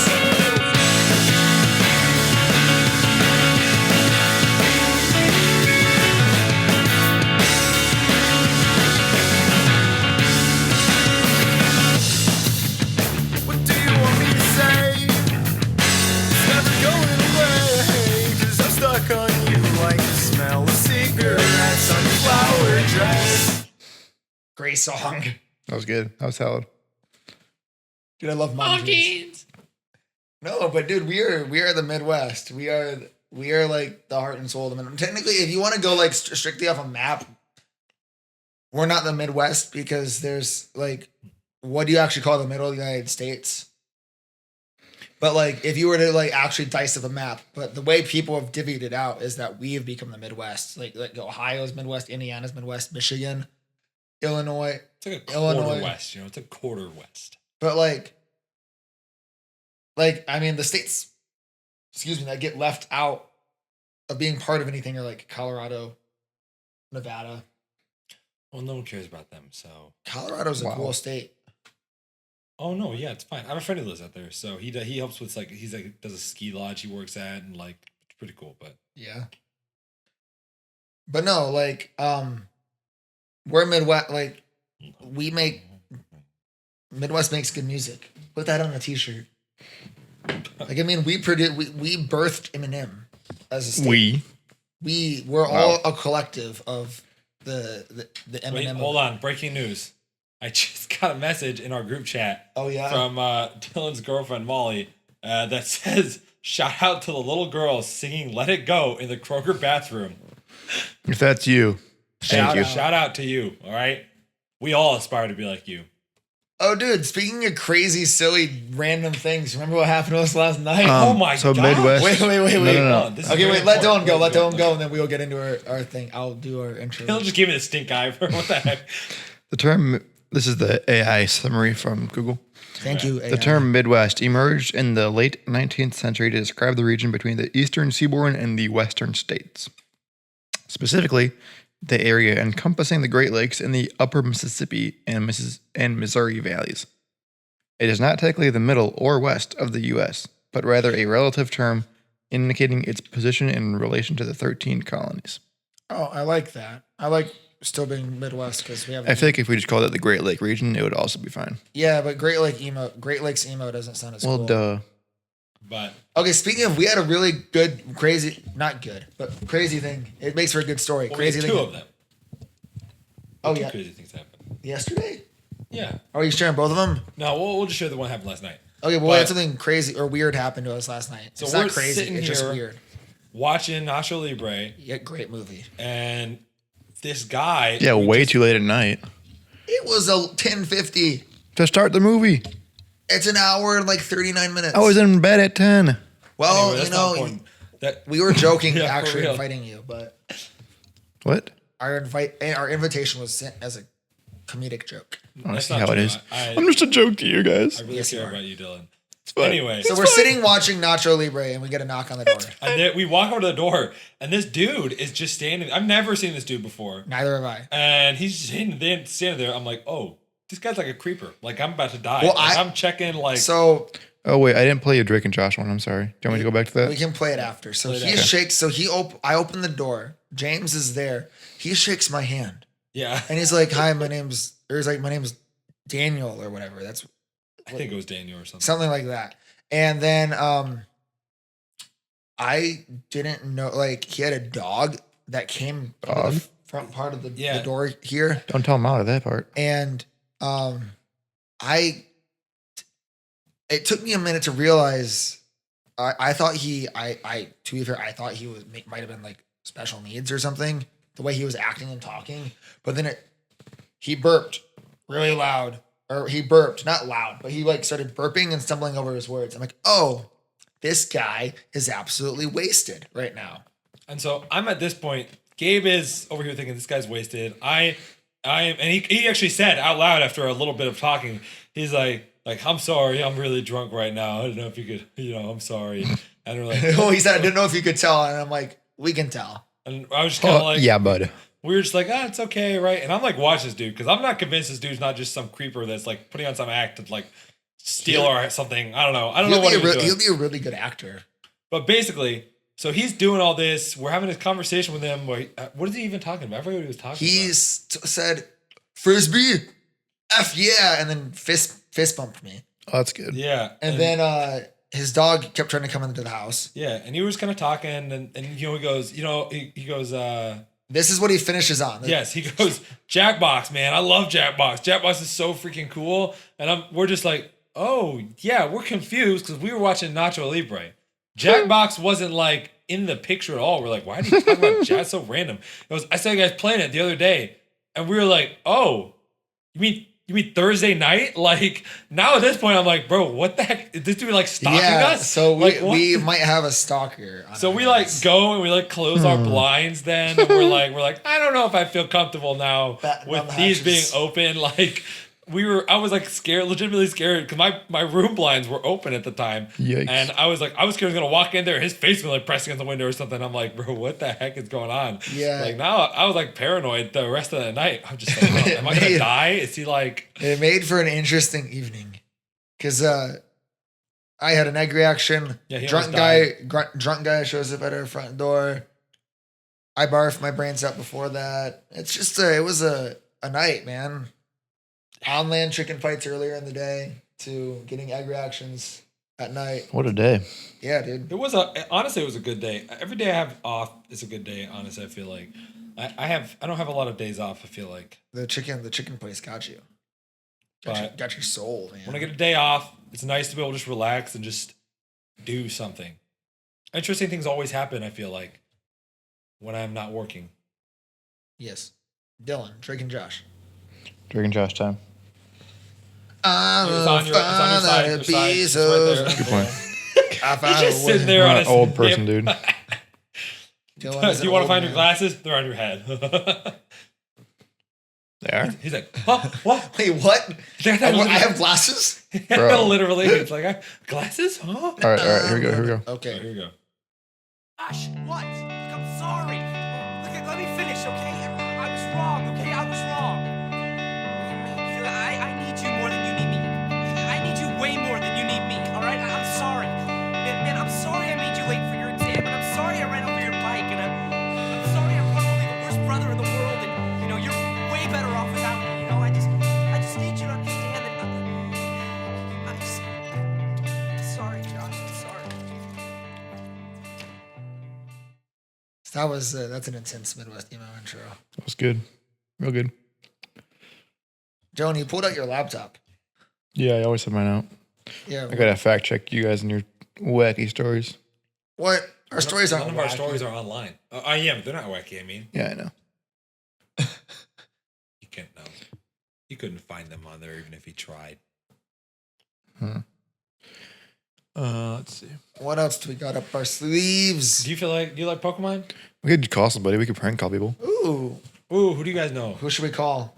[SPEAKER 5] What do you want me to say? It's never going away, 'cause I'm stuck on you like the smell of cigarettes on your flower dress.
[SPEAKER 1] Great song.
[SPEAKER 2] That was good. That was solid.
[SPEAKER 1] Dude, I love Mom jeans. No, but dude, we are the Midwest. We are like the heart and soul of the Midwest. Technically, if you want to go like strictly off a map, we're not the Midwest because there's like, what do you actually call the middle of the United States? But like, if you were to like actually dice up a map, but the way people have divvied it out is that we have become the Midwest. Like Ohio's Midwest, Indiana's Midwest, Michigan, Illinois.
[SPEAKER 3] It's like a quarter
[SPEAKER 1] Illinois.
[SPEAKER 3] west, it's a quarter west.
[SPEAKER 1] But like I mean, the states, that get left out of being part of anything are like Colorado, Nevada.
[SPEAKER 3] Well, no one cares about them, so.
[SPEAKER 1] Colorado's a cool state.
[SPEAKER 3] Oh no, yeah, it's fine. I have a friend who lives out there, so he helps with like does a ski lodge he works at, and like it's pretty cool. But
[SPEAKER 1] Yeah. But no, like we're Midwest. Like Midwest makes good music. Put that on a T-shirt. Like I mean, we birthed Eminem as a state. We're all a collective of the Eminem.
[SPEAKER 3] wait, hold on, breaking news. I just got a message in our group chat.
[SPEAKER 1] Oh yeah,
[SPEAKER 3] from Dylan's girlfriend Molly that says, "Shout out to the little girl singing 'Let It Go' in the Kroger bathroom."
[SPEAKER 2] If that's you, thank you.
[SPEAKER 3] Shout out to you. All right, we all aspire to be like you.
[SPEAKER 1] Oh, dude, speaking of crazy, silly, random things, remember what happened to us last night?
[SPEAKER 3] Oh my
[SPEAKER 2] so
[SPEAKER 3] god!
[SPEAKER 2] Midwest.
[SPEAKER 1] Wait.
[SPEAKER 2] No.
[SPEAKER 1] Okay, wait, let Dylan go. Let Dylan go, and then we'll get into our thing. I'll do our intro.
[SPEAKER 3] Dylan just gave me the stink eye for what the heck.
[SPEAKER 2] The term, this is the AI summary from Google.
[SPEAKER 1] Thank you, AI.
[SPEAKER 2] The term Midwest emerged in the late 19th century to describe the region between the eastern seaboard and the western states. Specifically, the area encompassing the Great Lakes and the upper Mississippi and Missouri valleys. It is not technically the middle or west of the U.S., but rather a relative term indicating its position in relation to the 13 colonies.
[SPEAKER 1] Oh, I like that. I like still being Midwest because we have.
[SPEAKER 2] I feel like if we just called it the Great Lake region, it would also be fine.
[SPEAKER 1] Yeah, but Great Lakes emo doesn't sound as
[SPEAKER 2] Well,
[SPEAKER 1] cool.
[SPEAKER 2] duh.
[SPEAKER 3] But
[SPEAKER 1] Okay, speaking of, we had a really good, not good, but crazy thing. It makes for a good story.
[SPEAKER 3] well,
[SPEAKER 1] Crazy
[SPEAKER 3] two
[SPEAKER 1] thing.
[SPEAKER 3] of them.
[SPEAKER 1] Oh
[SPEAKER 3] Two
[SPEAKER 1] yeah,
[SPEAKER 3] crazy things happened.
[SPEAKER 1] yesterday.
[SPEAKER 3] Yeah.
[SPEAKER 1] Are you sharing both of them?
[SPEAKER 3] No, we'll just share the one happened last night.
[SPEAKER 1] Okay, well, we
[SPEAKER 3] But-
[SPEAKER 1] had something crazy or weird happen to us last night.
[SPEAKER 3] So
[SPEAKER 1] It's
[SPEAKER 3] we're
[SPEAKER 1] not crazy.
[SPEAKER 3] sitting
[SPEAKER 1] It's just
[SPEAKER 3] here-
[SPEAKER 1] weird.
[SPEAKER 3] Watching Nacho Libre,
[SPEAKER 1] Yeah, great movie.
[SPEAKER 3] and this guy.
[SPEAKER 2] Yeah, way too late at night
[SPEAKER 1] It was a 10:50.
[SPEAKER 2] to start the movie.
[SPEAKER 1] It's an hour and like 39 minutes.
[SPEAKER 2] I was in bed at 10.
[SPEAKER 1] Well,
[SPEAKER 3] Anyway, that's not important. That
[SPEAKER 1] we were joking,
[SPEAKER 3] Yeah, for
[SPEAKER 1] actually
[SPEAKER 3] real.
[SPEAKER 1] inviting you, but
[SPEAKER 2] What?
[SPEAKER 1] our invitation was sent as a comedic joke.
[SPEAKER 2] I want to
[SPEAKER 3] That's
[SPEAKER 2] see
[SPEAKER 3] not
[SPEAKER 2] how it
[SPEAKER 3] true.
[SPEAKER 2] is.
[SPEAKER 3] I
[SPEAKER 2] I'm just a joke to you guys.
[SPEAKER 3] really
[SPEAKER 1] Yes, you
[SPEAKER 3] care
[SPEAKER 1] are.
[SPEAKER 3] about you, Dylan. Anyway,
[SPEAKER 1] So we're sitting watching Nacho Libre, and we get a knock on the door.
[SPEAKER 3] and then we walk over to the door, and this dude is just standing. I've never seen this dude before.
[SPEAKER 1] Neither have I.
[SPEAKER 3] And he's just standing there. I'm like, oh, this guy's like a creeper. Like, I'm about to die.
[SPEAKER 1] Well,
[SPEAKER 3] like, I'm checking, like...
[SPEAKER 1] So...
[SPEAKER 2] Oh, wait, I didn't play a Drake and Josh one. I'm sorry. Do you want me to go back to that?
[SPEAKER 1] We can play it after. So
[SPEAKER 3] Play it
[SPEAKER 1] he
[SPEAKER 3] after.
[SPEAKER 1] shakes. So I open the door. James is there. He shakes my hand.
[SPEAKER 3] Yeah.
[SPEAKER 1] And he's like, "Hi, my name's Daniel or whatever." That's
[SPEAKER 3] I think it was Daniel or something.
[SPEAKER 1] something like that. And then I didn't know, like, he had a dog that came out of the front part of the door here.
[SPEAKER 2] Don't tell him out of that part.
[SPEAKER 1] And it took me a minute to realize. I thought to be fair, I thought he might have been like special needs or something. The way he was acting and talking, but then he burped really loud, or he burped not loud, but he like started burping and stumbling over his words. I'm like, oh, this guy is absolutely wasted right now.
[SPEAKER 3] And so I'm at this point. Gabe is over here thinking this guy's wasted. And he actually said out loud after a little bit of talking, he's like, I'm sorry, I'm really drunk right now. I don't know if you could, I'm sorry. And we're like,
[SPEAKER 1] oh, he said, I didn't know if you could tell, and I'm like, we can tell.
[SPEAKER 3] And I was just kind of like,
[SPEAKER 2] yeah, bud.
[SPEAKER 3] We were just like, it's okay, right? And I'm like, watch this dude, because I'm not convinced this dude's not just some creeper that's like putting on some act to like steal or something. I don't know. I don't know what he was doing.
[SPEAKER 1] He'll be a really good actor.
[SPEAKER 3] But basically, so he's doing all this. We're having this conversation with him. What is he even talking about? I forget what he was talking about.
[SPEAKER 1] Said, Frisbee, F yeah, and then fist bumped me.
[SPEAKER 2] Oh, that's good.
[SPEAKER 3] Yeah.
[SPEAKER 1] And then his dog kept trying to come into the house.
[SPEAKER 3] Yeah, and he was kind of talking, and he goes, he goes,
[SPEAKER 1] this is what he finishes on.
[SPEAKER 3] Yes, he goes, Jackbox, man, I love Jackbox. Jackbox is so freaking cool, and we're just like, oh yeah, we're confused because we were watching Nacho Libre. Jackbox wasn't like in the picture at all. We're like, why did you talk about Jack? So random. It was. I saw you guys playing it the other day, and we were like, oh, you mean Thursday night? Like, now at this point, I'm like, bro, what the heck? Is this dude like stalking us?
[SPEAKER 1] So
[SPEAKER 3] like,
[SPEAKER 1] we might have a stalker.
[SPEAKER 3] So we like go and we like close our blinds then, and we're like, I don't know if I feel comfortable now with these being open. Like, I was like scared, legitimately scared, because my room blinds were open at the time.
[SPEAKER 2] Yikes.
[SPEAKER 3] And I was scared he was gonna walk in there, his face was like pressing on the window or something. I'm like, bro, what the heck is going on?
[SPEAKER 1] Yeah.
[SPEAKER 3] Like, now I was like paranoid the rest of the night. I'm just like, am I gonna die? Is he like?
[SPEAKER 1] It made for an interesting evening, because I had an egg reaction.
[SPEAKER 3] Yeah,
[SPEAKER 1] drunk guy shows up at our front door. I barfed my brains out before that. It's just it was a night, man. On-land chicken fights earlier in the day to getting egg reactions at night.
[SPEAKER 2] What a day.
[SPEAKER 1] Yeah, dude.
[SPEAKER 3] Honestly, it was a good day. Every day I have off is a good day, honestly, I feel like. I don't have a lot of days off, I feel like.
[SPEAKER 1] The chicken place got you. Got your soul, man.
[SPEAKER 3] When I get a day off, it's nice to be able to just relax and just do something. Interesting things always happen, I feel like, when I'm not working.
[SPEAKER 1] Yes. Dylan, Drake and Josh.
[SPEAKER 2] Drake and Josh time.
[SPEAKER 3] It's on your side. Your side. It's right there.
[SPEAKER 2] Good point.
[SPEAKER 3] He's just sitting there
[SPEAKER 2] I'm
[SPEAKER 3] on
[SPEAKER 2] an
[SPEAKER 3] his
[SPEAKER 2] old person, dude.
[SPEAKER 3] Do you want to find your glasses? They're on your head.
[SPEAKER 2] They are?
[SPEAKER 3] He's like, huh? What?
[SPEAKER 1] Wait, what? I have glasses?
[SPEAKER 3] Literally. It's like, glasses? Huh?
[SPEAKER 2] All right, here we go.
[SPEAKER 1] Okay.
[SPEAKER 3] Here we go.
[SPEAKER 5] Gosh, what? Look, I'm sorry. Look, let me finish, okay? I was wrong, okay? I was wrong. I need you more than you need me. I need you way more than you need me, all right? I'm sorry. Man, I'm sorry I made you late for your exam, and I'm sorry I ran over your bike, and I'm sorry I'm probably the worst brother in the world, and, you're way better off without me, I just need you to understand that I'm sorry, Josh, I'm sorry.
[SPEAKER 1] That's an intense Midwest emo intro.
[SPEAKER 2] That was good. Real good.
[SPEAKER 1] Joan, you pulled out your laptop.
[SPEAKER 2] Yeah, I always have mine out.
[SPEAKER 1] Yeah.
[SPEAKER 2] I gotta fact check you guys and your wacky stories.
[SPEAKER 1] What? Our stories aren't
[SPEAKER 3] None of our stories are online. Yeah, but they're not wacky, I mean.
[SPEAKER 2] Yeah, I know.
[SPEAKER 3] You can't know. He couldn't find them on there even if he tried.
[SPEAKER 2] Let's see.
[SPEAKER 1] What else do we got up our sleeves?
[SPEAKER 3] Do you like Pokemon?
[SPEAKER 2] We could call somebody. We could prank call people.
[SPEAKER 1] Ooh,
[SPEAKER 3] who do you guys know?
[SPEAKER 1] who should we call?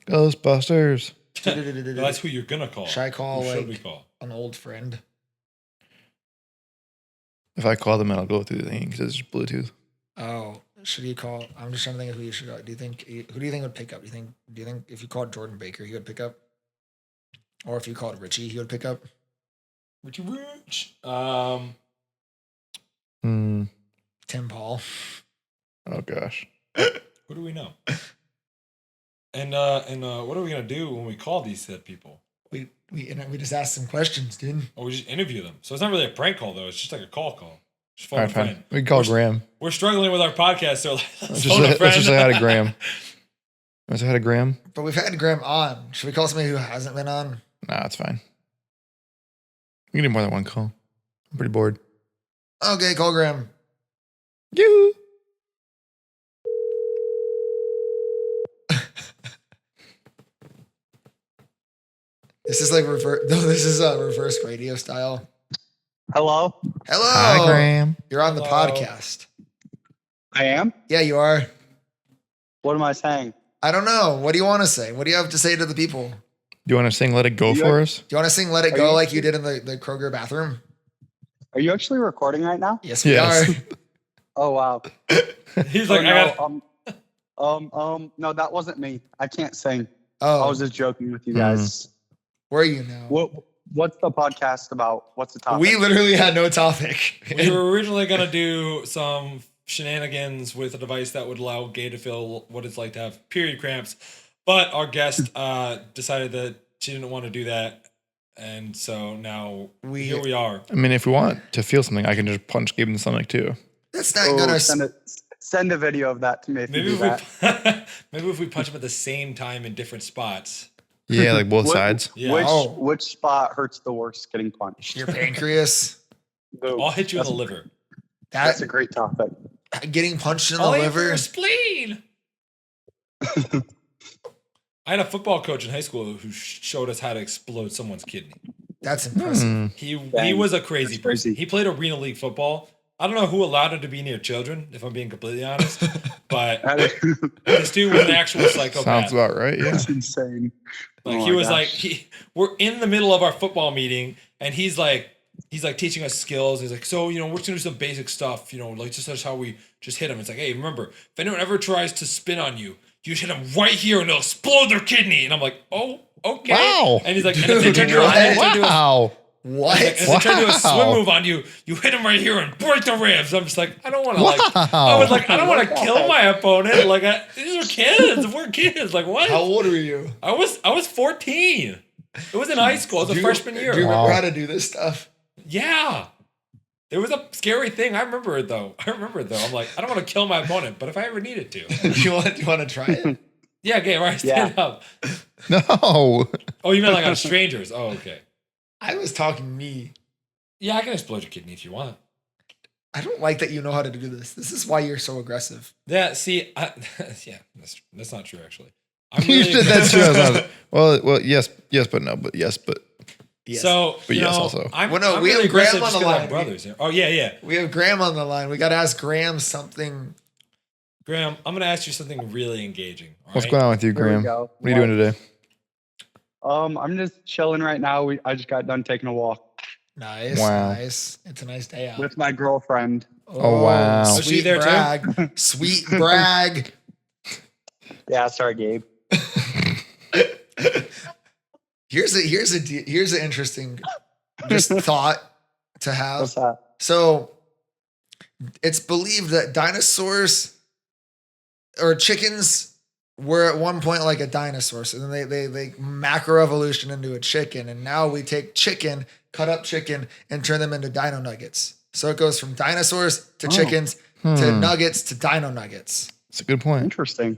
[SPEAKER 2] Ghostbusters.
[SPEAKER 3] No, that's who you're gonna call.
[SPEAKER 1] Should I call,
[SPEAKER 3] Who should
[SPEAKER 1] like-
[SPEAKER 3] we call?
[SPEAKER 1] an old friend?
[SPEAKER 2] If I call them, it'll go through the thing because it's just Bluetooth.
[SPEAKER 1] Oh, should you call? I'm just trying to think of who you should. Who do you think would pick up? Do you think if you called Jordan Baker, he would pick up? Or if you called Richie, he would pick up?
[SPEAKER 3] Richie Rich.
[SPEAKER 1] Tim Paul.
[SPEAKER 2] Oh gosh.
[SPEAKER 3] Who do we know? And what are we gonna do when we call these said people?
[SPEAKER 1] We just asked some questions, dude.
[SPEAKER 3] Or we just interview them. So it's not really a prank call though. It's just like a call. Just phone
[SPEAKER 2] All
[SPEAKER 3] a
[SPEAKER 2] right, fine.
[SPEAKER 3] friend.
[SPEAKER 2] We can call Graham.
[SPEAKER 3] We're struggling with our podcast, so
[SPEAKER 2] Let's
[SPEAKER 3] phone a friend.
[SPEAKER 2] just say hi to Graham. Let's say hi to Graham.
[SPEAKER 1] But we've had Graham on. Should we call somebody who hasn't been on?
[SPEAKER 2] Nah, it's fine. We can do more than one call. I'm pretty bored.
[SPEAKER 1] Okay, call Graham.
[SPEAKER 2] You.
[SPEAKER 1] This is like reverse. No, this is reverse radio style.
[SPEAKER 11] Hello?
[SPEAKER 1] Hello.
[SPEAKER 2] Hi, Graham.
[SPEAKER 1] You're on the podcast.
[SPEAKER 11] I am?
[SPEAKER 1] Yeah, you are.
[SPEAKER 11] What am I saying?
[SPEAKER 1] I don't know. What do you want to say? What do you have to say to the people?
[SPEAKER 2] Do you want to sing "Let It Go" for us?
[SPEAKER 1] Do you want to sing "Let It Go" like you did in the Kroger bathroom?
[SPEAKER 11] Are you actually recording right now?
[SPEAKER 1] Yes, we are.
[SPEAKER 11] Oh, wow.
[SPEAKER 3] He's like,
[SPEAKER 11] no, that wasn't me. I can't sing.
[SPEAKER 1] Oh,
[SPEAKER 11] I was just joking with you guys.
[SPEAKER 1] where are you now?
[SPEAKER 11] What's the podcast about? What's the topic?
[SPEAKER 1] We literally had no topic.
[SPEAKER 3] we were originally gonna do some shenanigans with a device that would allow Gay to feel what it's like to have period cramps, but our guest decided that she didn't want to do that, and so now here we are.
[SPEAKER 2] I mean, if we want to feel something, I can just punch Gabe in the stomach too.
[SPEAKER 1] That's not gonna
[SPEAKER 11] send a video of that to me.
[SPEAKER 3] Maybe if we punch him at the same time in different spots.
[SPEAKER 2] Yeah, like both sides.
[SPEAKER 3] Yeah.
[SPEAKER 11] Which spot hurts the worst getting punched?
[SPEAKER 1] Your pancreas.
[SPEAKER 3] I'll hit you in the liver.
[SPEAKER 11] That's a great topic.
[SPEAKER 1] Getting punched in the
[SPEAKER 3] I'll aim for
[SPEAKER 1] liver.
[SPEAKER 3] your spleen. I had a football coach in high school who showed us how to explode someone's kidney.
[SPEAKER 1] That's impressive.
[SPEAKER 3] He was a crazy person. He played arena league football. I don't know who allowed him to be near children, if I'm being completely honest. But this dude was an actual psychopath.
[SPEAKER 2] Sounds about right. Yeah,
[SPEAKER 11] that's insane.
[SPEAKER 3] Like he was like, we're in the middle of our football meeting, and he's like teaching us skills. He's like, so we're just gonna do some basic stuff, like just that's how we just hit him. It's like, hey, remember, if anyone ever tries to spin on you, you just hit them right here, and they'll explode their kidney. And I'm like, oh, okay.
[SPEAKER 2] Wow.
[SPEAKER 3] And he's like, and if they try to do a
[SPEAKER 1] What?
[SPEAKER 3] If they try to do a swim move on you, you hit him right here and break the ribs. I'm just like, I don't want to I don't want to kill my opponent. Like these are kids. We're kids. Like what?
[SPEAKER 1] How old were you?
[SPEAKER 3] I was 14. It was in high school. It was a freshman year.
[SPEAKER 1] Do you remember how to do this stuff?
[SPEAKER 3] Yeah. It was a scary thing. I remember it though. I'm like, I don't want to kill my opponent, but if I ever needed to.
[SPEAKER 1] Do you want to try it?
[SPEAKER 3] Yeah, okay, right. Stand up.
[SPEAKER 2] No.
[SPEAKER 3] Oh, you meant like on strangers. Oh, okay.
[SPEAKER 1] I was talking me.
[SPEAKER 3] Yeah, I can explode your kidney if you want.
[SPEAKER 1] I don't like that you know how to do this. This is why you're so aggressive.
[SPEAKER 3] Yeah, see, that's not true actually.
[SPEAKER 2] That's true. Well, yes, but no, but yes, but
[SPEAKER 1] yes.
[SPEAKER 3] So,
[SPEAKER 2] but yes, also.
[SPEAKER 1] We have Graham on the line.
[SPEAKER 3] Like brothers here. Oh yeah.
[SPEAKER 1] We have Graham on the line. We got to ask Graham something.
[SPEAKER 3] Graham, I'm going to ask you something really engaging.
[SPEAKER 2] What's going on with you, Graham? What are you doing today?
[SPEAKER 11] I'm just chilling right now. I just got done taking a walk.
[SPEAKER 1] Nice,
[SPEAKER 2] wow.
[SPEAKER 1] Nice. It's a nice day out.
[SPEAKER 11] With my girlfriend.
[SPEAKER 2] Oh wow.
[SPEAKER 1] Sweet
[SPEAKER 3] there
[SPEAKER 1] brag.
[SPEAKER 3] too?
[SPEAKER 1] Sweet brag.
[SPEAKER 11] Yeah, sorry, Gabe.
[SPEAKER 1] Here's an interesting just thought to have.
[SPEAKER 11] What's that?
[SPEAKER 1] So it's believed that dinosaurs or chickens were at one point like a dinosaur. So then they macroevolution into a chicken. And now we take chicken, cut up chicken, and turn them into dino nuggets. So it goes from dinosaurs to chickens to nuggets to dino nuggets.
[SPEAKER 2] That's a good point.
[SPEAKER 11] Interesting.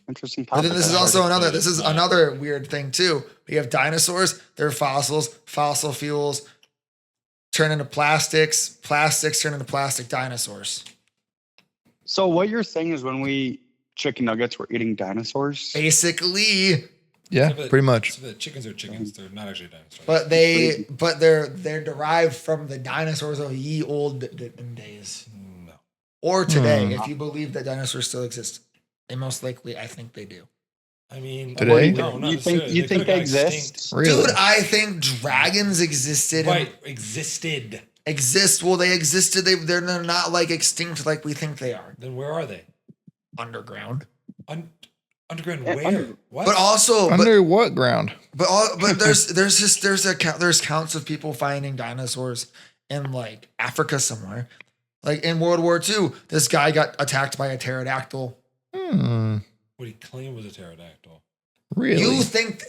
[SPEAKER 11] Interesting topic.
[SPEAKER 1] But then this is another weird thing too. We have dinosaurs, they're fossils, fossil fuels turn into plastics, plastics turn into plastic dinosaurs.
[SPEAKER 11] So what you're saying is when we eat chicken nuggets, we're eating dinosaurs?
[SPEAKER 1] Basically.
[SPEAKER 2] Yeah, pretty much.
[SPEAKER 3] So the chickens are chickens. They're not actually dinosaurs.
[SPEAKER 1] But they're derived from the dinosaurs of ye old days.
[SPEAKER 3] No.
[SPEAKER 1] Or today, if you believe that dinosaurs still exist. And most likely, I think they do.
[SPEAKER 3] I mean,
[SPEAKER 2] Today?
[SPEAKER 3] no, not
[SPEAKER 11] You think
[SPEAKER 3] necessarily.
[SPEAKER 11] you
[SPEAKER 3] They
[SPEAKER 11] think
[SPEAKER 3] could've
[SPEAKER 11] they
[SPEAKER 3] got
[SPEAKER 11] exist?
[SPEAKER 3] extinct.
[SPEAKER 2] Really?
[SPEAKER 1] Dude, I think dragons existed.
[SPEAKER 3] Right, existed.
[SPEAKER 1] Exist. Well, they existed. They're not like extinct like we think they are.
[SPEAKER 3] Then where are they?
[SPEAKER 1] Underground.
[SPEAKER 3] Underground
[SPEAKER 11] Yeah,
[SPEAKER 3] where? What?
[SPEAKER 1] But also,
[SPEAKER 2] Under what ground?
[SPEAKER 1] but there's counts of people finding dinosaurs in like Africa somewhere. Like in World War II, this guy got attacked by a pterodactyl.
[SPEAKER 3] What he claimed was a pterodactyl.
[SPEAKER 2] Really?
[SPEAKER 1] You think,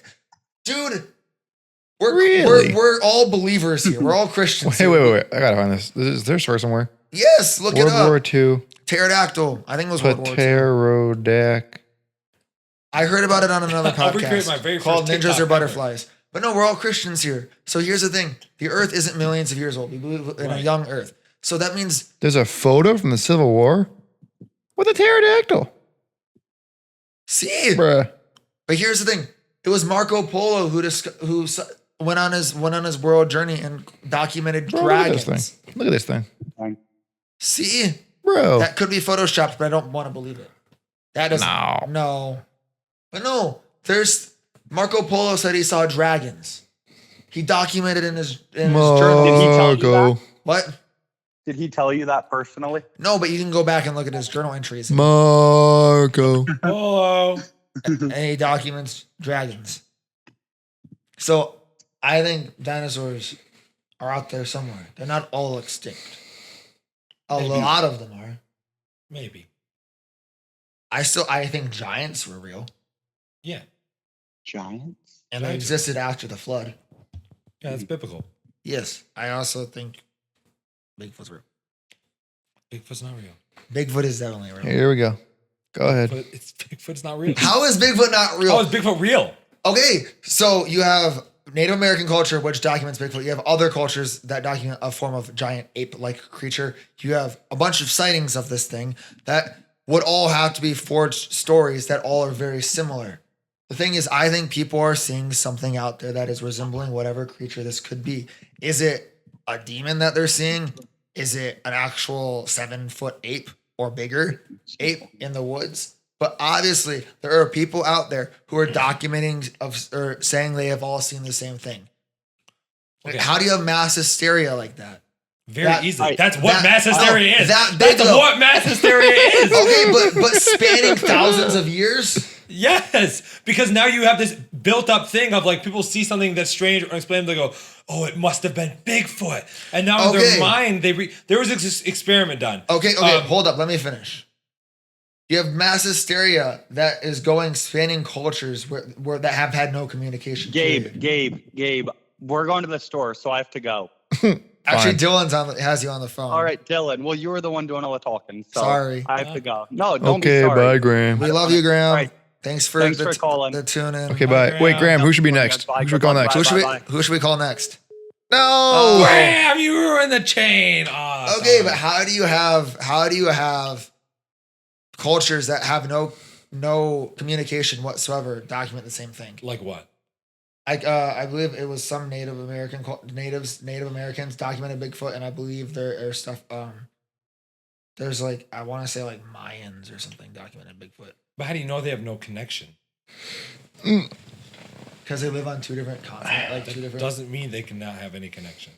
[SPEAKER 1] dude?
[SPEAKER 2] Really?
[SPEAKER 1] We're all believers here. We're all Christians.
[SPEAKER 2] Wait,
[SPEAKER 1] here.
[SPEAKER 2] wait. I gotta find this. Is there a source somewhere?
[SPEAKER 1] Yes, look
[SPEAKER 2] World
[SPEAKER 1] it up.
[SPEAKER 2] War II.
[SPEAKER 1] Pterodactyl. I think it was World War II.
[SPEAKER 2] Pterodac.
[SPEAKER 1] I heard about it on another
[SPEAKER 3] I'll recreate my
[SPEAKER 1] podcast
[SPEAKER 3] very
[SPEAKER 1] called
[SPEAKER 3] first
[SPEAKER 1] Ninjas
[SPEAKER 3] TikTok
[SPEAKER 1] or
[SPEAKER 3] ever.
[SPEAKER 1] Butterflies. But no, we're all Christians here. So here's the thing: the Earth isn't millions of years old. We believe in a
[SPEAKER 3] Right.
[SPEAKER 1] young Earth. So that means
[SPEAKER 2] There's a photo from the Civil War with a pterodactyl.
[SPEAKER 1] see.
[SPEAKER 2] Bruh.
[SPEAKER 1] But here's the thing: it was Marco Polo who went on his world journey and documented
[SPEAKER 2] Bro, look at this
[SPEAKER 1] dragons.
[SPEAKER 2] thing. Look at this thing.
[SPEAKER 1] See,
[SPEAKER 2] Bro.
[SPEAKER 1] that could be photoshopped, but I don't want to believe it. That doesn't.
[SPEAKER 2] No.
[SPEAKER 1] No. But no, there's Marco Polo said he saw dragons. He documented in his journal.
[SPEAKER 11] Did he tell you
[SPEAKER 2] Marco.
[SPEAKER 11] that?
[SPEAKER 1] What?
[SPEAKER 11] Did he tell you that personally?
[SPEAKER 1] No, but you can go back and look at his journal entries.
[SPEAKER 2] Marco.
[SPEAKER 3] Hello.
[SPEAKER 1] And he documents dragons. So I think dinosaurs are out there somewhere. They're not all extinct. A
[SPEAKER 3] Maybe.
[SPEAKER 1] lot of them are.
[SPEAKER 3] Maybe.
[SPEAKER 1] I think giants were real.
[SPEAKER 3] Yeah.
[SPEAKER 11] Giants?
[SPEAKER 1] And they
[SPEAKER 3] Giants.
[SPEAKER 1] existed after the flood.
[SPEAKER 3] Yeah, that's biblical.
[SPEAKER 1] Yes. I also think Bigfoot's real.
[SPEAKER 3] Bigfoot's not real.
[SPEAKER 1] Bigfoot is definitely real.
[SPEAKER 2] Here we go. Go ahead.
[SPEAKER 3] But Bigfoot's not real.
[SPEAKER 1] How is Bigfoot not real?
[SPEAKER 3] How is Bigfoot real?
[SPEAKER 1] Okay, so you have Native American culture, which documents Bigfoot. You have other cultures that document a form of giant ape-like creature. You have a bunch of sightings of this thing that would all have to be forged stories that all are very similar. The thing is, I think people are seeing something out there that is resembling whatever creature this could be. Is it a demon that they're seeing? Is it an actual 7-foot ape or bigger ape in the woods? But obviously, there are people out there who are documenting or saying they have all seen the same thing.
[SPEAKER 3] Okay.
[SPEAKER 1] How do you have mass hysteria like that?
[SPEAKER 3] Very
[SPEAKER 1] That-
[SPEAKER 3] easily. That's what
[SPEAKER 1] that-
[SPEAKER 3] mass hysteria is.
[SPEAKER 1] that big
[SPEAKER 3] That's
[SPEAKER 1] though.
[SPEAKER 3] what mass hysteria is.
[SPEAKER 1] Okay, but spanning thousands of years?
[SPEAKER 3] Yes, because now you have this built-up thing of like people see something that's strange or unexplained, they go, "Oh, it must have been Bigfoot," and now in
[SPEAKER 1] Okay.
[SPEAKER 3] their mind, there was this experiment done.
[SPEAKER 1] Okay, hold up. Let me finish. You have mass hysteria that is spanning cultures where that have had no communication. period.
[SPEAKER 11] Gabe, we're going to the store, so I have to go.
[SPEAKER 1] Actually,
[SPEAKER 2] Fine.
[SPEAKER 1] Dylan's has you on the phone.
[SPEAKER 11] All right, Dylan. Well, you were the one doing all the talking. So
[SPEAKER 1] Sorry.
[SPEAKER 11] I have to go. No, don't
[SPEAKER 2] Okay,
[SPEAKER 11] be sorry.
[SPEAKER 2] bye, Graham.
[SPEAKER 1] We love you, Graham.
[SPEAKER 11] All right.
[SPEAKER 1] Thanks for
[SPEAKER 11] calling.
[SPEAKER 1] the tune in.
[SPEAKER 2] Okay, bye. Wait, Graham, who should be next?
[SPEAKER 11] Bye,
[SPEAKER 2] Who should we call
[SPEAKER 11] goodbye,
[SPEAKER 2] next?
[SPEAKER 11] bye.
[SPEAKER 1] Who should we call next? No.
[SPEAKER 2] Oh.
[SPEAKER 3] Graham, you ruined the chain. Oh,
[SPEAKER 1] Okay,
[SPEAKER 3] sorry.
[SPEAKER 1] but how do you have cultures that have no communication whatsoever document the same thing?
[SPEAKER 3] Like what?
[SPEAKER 1] I believe it was some Native Americans documented Bigfoot, and I believe there are stuff. There's like I want to say like Mayans or something documented Bigfoot
[SPEAKER 3] But how do you know they have no connection?
[SPEAKER 1] because they live on two different continents, like two different.
[SPEAKER 3] Doesn't mean they can not have any connection.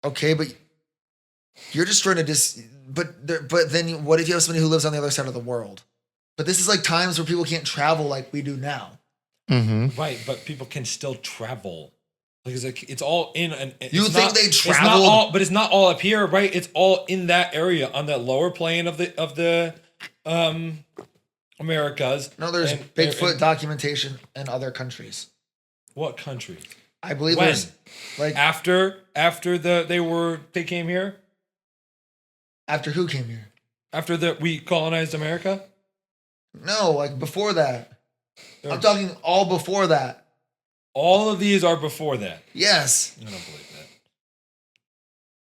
[SPEAKER 1] Okay, but you're just trying to But then what if you have somebody who lives on the other side of the world? But this is like times where people can't travel like we do now.
[SPEAKER 2] Mm-hmm.
[SPEAKER 3] Right, but people can still travel. Like it's all in an.
[SPEAKER 1] You
[SPEAKER 3] it's
[SPEAKER 1] think
[SPEAKER 3] not-
[SPEAKER 1] they
[SPEAKER 3] It's not
[SPEAKER 1] traveled?
[SPEAKER 3] all, but it's not all up here, right? It's all in that area on that lower plane of the Americas.
[SPEAKER 1] No, there's
[SPEAKER 3] And-
[SPEAKER 1] Bigfoot
[SPEAKER 3] and-
[SPEAKER 1] documentation in other countries.
[SPEAKER 3] What country?
[SPEAKER 1] I believe
[SPEAKER 3] When?
[SPEAKER 1] there's like
[SPEAKER 3] After they came here.
[SPEAKER 1] after who came here?
[SPEAKER 3] After we colonized America.
[SPEAKER 1] No, like before that. I'm
[SPEAKER 3] There's-
[SPEAKER 1] talking all before that.
[SPEAKER 3] All of these are before that.
[SPEAKER 1] Yes.
[SPEAKER 3] I don't believe that.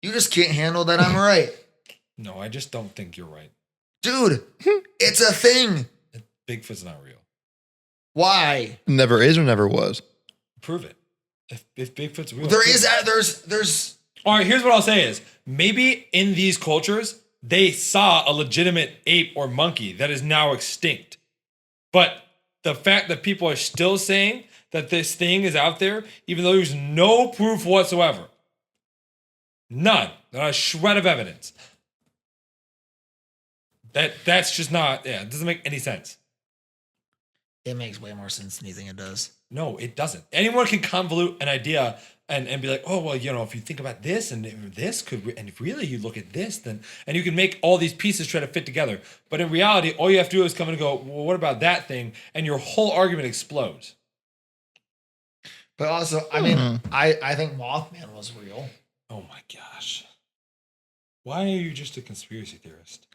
[SPEAKER 1] You just can't handle that I'm right.
[SPEAKER 3] No, I just don't think you're right.
[SPEAKER 1] Dude, it's a thing.
[SPEAKER 3] Bigfoot's not real.
[SPEAKER 1] Why?
[SPEAKER 2] Never is or never was.
[SPEAKER 3] Prove it. If Bigfoot's real,
[SPEAKER 1] There
[SPEAKER 3] prove
[SPEAKER 1] is
[SPEAKER 3] it.
[SPEAKER 1] there's
[SPEAKER 3] All right, here's what I'll say is maybe in these cultures, they saw a legitimate ape or monkey that is now extinct. But the fact that people are still saying that this thing is out there, even though there's no proof whatsoever, none, not a shred of evidence. That's just not. Yeah, it doesn't make any sense.
[SPEAKER 1] It makes way more sense than you think it does.
[SPEAKER 3] No, it doesn't. Anyone can convolute an idea and be like, oh, well, if you think about this and if this could, and if really you look at this, then, and you can make all these pieces try to fit together. But in reality, all you have to do is come and go, well, what about that thing? And your whole argument explodes.
[SPEAKER 1] But also, I mean, I think Mothman was real.
[SPEAKER 3] Oh my gosh. Why are you just a conspiracy theorist?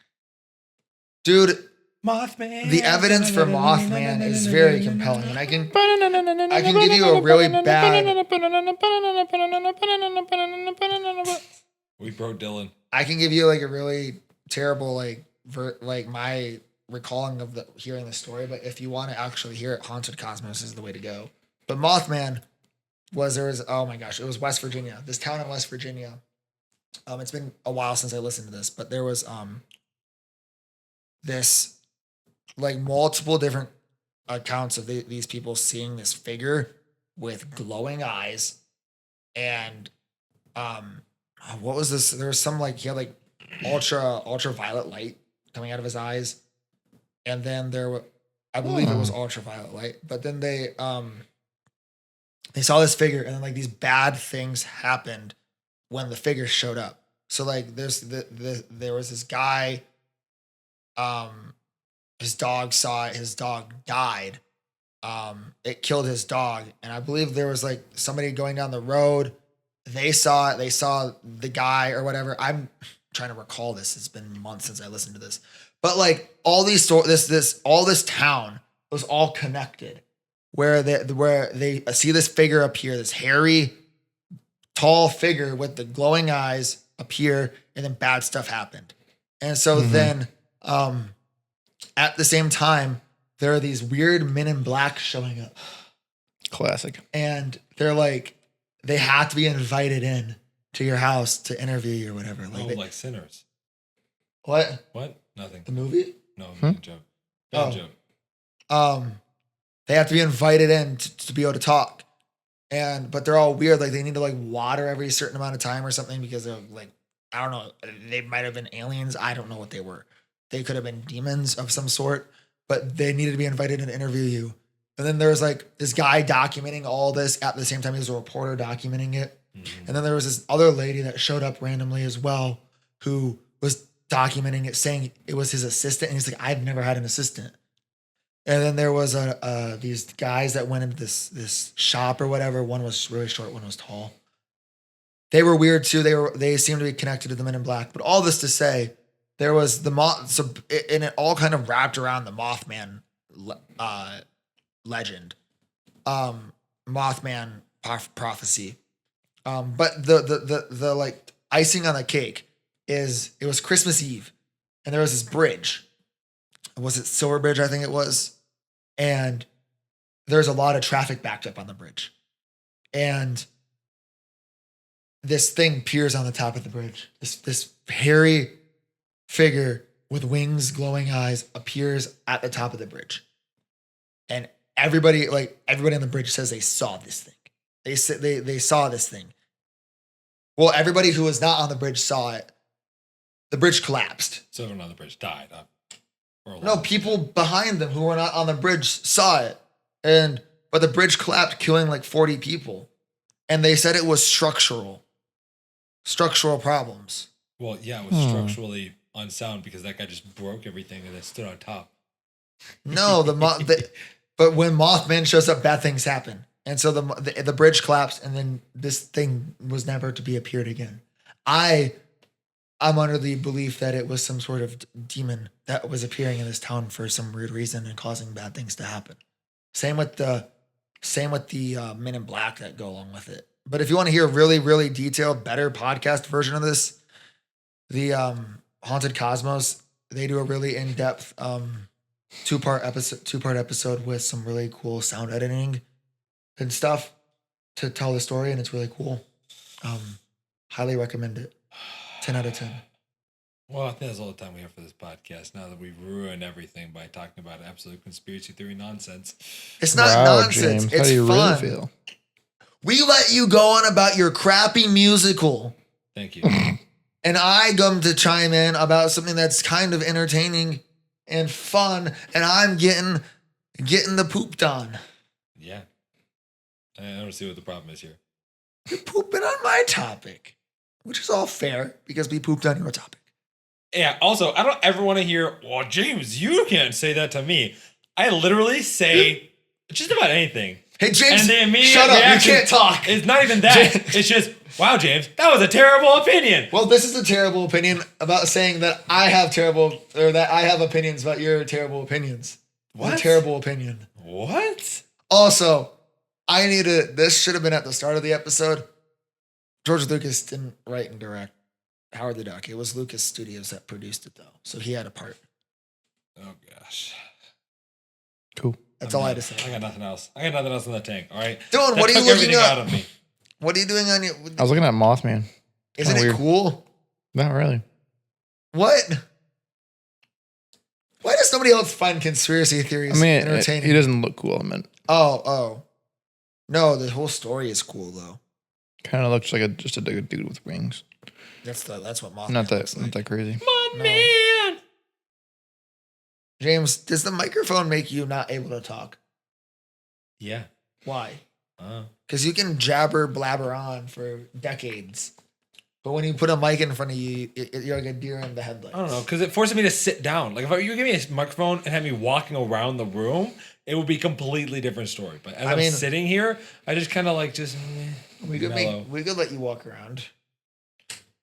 [SPEAKER 1] Dude,
[SPEAKER 3] Mothman.
[SPEAKER 1] the evidence for Mothman is very compelling. And I can give you a really bad...
[SPEAKER 3] We broke Dylan.
[SPEAKER 1] I can give you like a really terrible, my recalling of hearing the story. But if you want to actually hear it, Haunted Cosmos is the way to go. But Mothman oh my gosh, it was West Virginia. This town in West Virginia. It's been a while since I listened to this, but there was this like multiple different accounts of these people seeing this figure with glowing eyes, and what was this? There was some he had ultraviolet light coming out of his eyes, and then I believe it was ultraviolet light, but then they saw this figure, and then these bad things happened when the figure showed up. So there was this guy, his dog saw it, his dog died. It killed his dog. And I believe there was somebody going down the road. They saw it, they saw the guy or whatever. I'm trying to recall this. It's been months since I listened to this. But all these all this town was all connected. Where they see this figure appear, this hairy, tall figure with the glowing eyes appear, and then bad stuff happened. And so then at the same time, there are these weird men in black showing up.
[SPEAKER 2] Classic.
[SPEAKER 1] And they're they have to be invited in to your house to interview you or whatever.
[SPEAKER 3] Like sinners.
[SPEAKER 1] What?
[SPEAKER 3] What? Nothing.
[SPEAKER 1] The movie?
[SPEAKER 3] No, bad joke. Bad joke.
[SPEAKER 1] They have to be invited in to be able to talk. But they're all weird. They need to water every certain amount of time or something because they're I don't know. They might have been aliens. I don't know what they were. They could have been demons of some sort, but they needed to be invited in to interview you. And then there was this guy documenting all this at the same time. He was a reporter documenting it. Mm-hmm. And then there was this other lady that showed up randomly as well, who was documenting it, saying it was his assistant. And he's like, I've never had an assistant. And then there was these guys that went into this shop or whatever. One was really short, one was tall. They were weird too. They seemed to be connected to the Men in Black. But all this to say, there was and it all kind of wrapped around the Mothman legend, Mothman prophecy. But the icing on the cake is it was Christmas Eve, and there was this bridge. Was it Silver Bridge? I think it was. And there's a lot of traffic backed up on the bridge. And this thing appears on the top of the bridge. This hairy figure with wings, glowing eyes appears at the top of the bridge. And everybody on the bridge says they saw this thing. They saw this thing. Well, everybody who was not on the bridge saw it. The bridge collapsed.
[SPEAKER 3] So everyone on the bridge died.
[SPEAKER 1] No, people behind them who were not on the bridge saw it. But the bridge collapsed, killing 40 people. And they said it was structural problems.
[SPEAKER 3] Well, yeah, it was structurally unsound because that guy just broke everything and then stood on top.
[SPEAKER 1] No, but when Mothman shows up, bad things happen. And so the bridge collapsed, and then this thing was never to be appeared again. I'm under the belief that it was some sort of demon that was appearing in this town for some weird reason and causing bad things to happen. Same with the Men in Black that go along with it. But if you want to hear a really, really detailed, better podcast version of this, the Haunted Cosmos, they do a really in-depth two-part episode with some really cool sound editing and stuff to tell the story, and it's really cool. Highly recommend it. 10 out of 10.
[SPEAKER 3] Well, I think that's all the time we have for this podcast. Now that we've ruined everything by talking about absolute conspiracy theory nonsense.
[SPEAKER 1] It's not nonsense.
[SPEAKER 2] James,
[SPEAKER 1] It's
[SPEAKER 2] how do you
[SPEAKER 1] fun.
[SPEAKER 2] really feel?
[SPEAKER 1] We let you go on about your crappy musical.
[SPEAKER 3] Thank you.
[SPEAKER 1] And I come to chime in about something that's kind of entertaining and fun, and I'm getting the pooped on.
[SPEAKER 3] Yeah. I don't see what the problem is here.
[SPEAKER 1] You're pooping on my topic, which is all fair because we pooped on your topic.
[SPEAKER 3] Yeah, also, I don't ever want to hear, well, James, you can't say that to me. I literally say just about anything.
[SPEAKER 1] Hey, James,
[SPEAKER 3] and the immediate
[SPEAKER 1] shut up.
[SPEAKER 3] reaction
[SPEAKER 1] You can't talk.
[SPEAKER 3] It's not even that. It's just, wow, James, that was a terrible opinion.
[SPEAKER 1] Well, this is a terrible opinion about saying that I have opinions about your terrible opinions.
[SPEAKER 3] What?
[SPEAKER 1] It's a terrible opinion.
[SPEAKER 3] What?
[SPEAKER 1] Also, this should have been at the start of the episode. George Lucas didn't write and direct Howard the Duck. It was Lucas Studios that produced it, though. So he had a part.
[SPEAKER 3] Oh, gosh.
[SPEAKER 2] Cool.
[SPEAKER 1] That's all I had to say.
[SPEAKER 3] I got nothing else. I got nothing else in the tank, all right?
[SPEAKER 1] Dylan,
[SPEAKER 3] That
[SPEAKER 1] what are you
[SPEAKER 3] took
[SPEAKER 1] looking
[SPEAKER 3] everything
[SPEAKER 1] up?
[SPEAKER 3] out of me.
[SPEAKER 1] What are you doing on your...
[SPEAKER 2] I was looking at Mothman.
[SPEAKER 1] Isn't
[SPEAKER 2] Kinda
[SPEAKER 1] it
[SPEAKER 2] weird.
[SPEAKER 1] cool?
[SPEAKER 2] Not really.
[SPEAKER 1] What? Why does somebody else find conspiracy theories
[SPEAKER 2] I mean,
[SPEAKER 1] entertaining?
[SPEAKER 2] he doesn't look cool. I meant,
[SPEAKER 1] Oh. No, the whole story is cool, though.
[SPEAKER 2] kind of looks like just a dude with wings.
[SPEAKER 1] That's what Mothman
[SPEAKER 2] Not
[SPEAKER 1] looks
[SPEAKER 2] that,
[SPEAKER 1] like.
[SPEAKER 2] not that crazy.
[SPEAKER 3] Man.
[SPEAKER 1] James, does the microphone make you not able to talk?
[SPEAKER 3] Yeah.
[SPEAKER 1] Why?
[SPEAKER 3] Uh,
[SPEAKER 1] Because you can jabber blabber on for decades. But when you put a mic in front of you, you're like a deer in the headlights.
[SPEAKER 3] I don't know, because it forces me to sit down. Like, if you give me a microphone and have me walking around the room, it would be a completely different story. But as I'm sitting here, I just kind of like
[SPEAKER 1] we could let you walk around.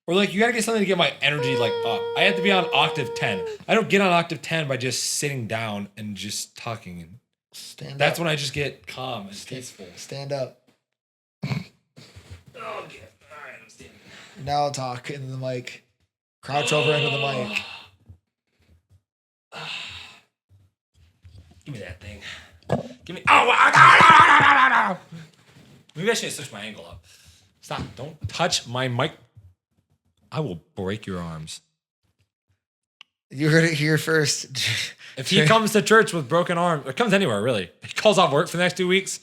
[SPEAKER 3] Or like, you got to get something to get my energy like up. I have to be on octave 10. I don't get on octave 10 by just sitting down and just talking. That's when I just get calm and peaceful.
[SPEAKER 1] Stand up.
[SPEAKER 3] Okay. All right, I'm standing.
[SPEAKER 1] Now talk into the mic. Crouch over into the mic.
[SPEAKER 3] Give me that thing. Give me. Oh! Maybe I should switch my angle up. Stop. Don't touch my mic. I will break your arms.
[SPEAKER 1] You heard it here first.
[SPEAKER 3] If he comes to church with broken arms, or comes anywhere, really, he calls off work for the next 2 weeks,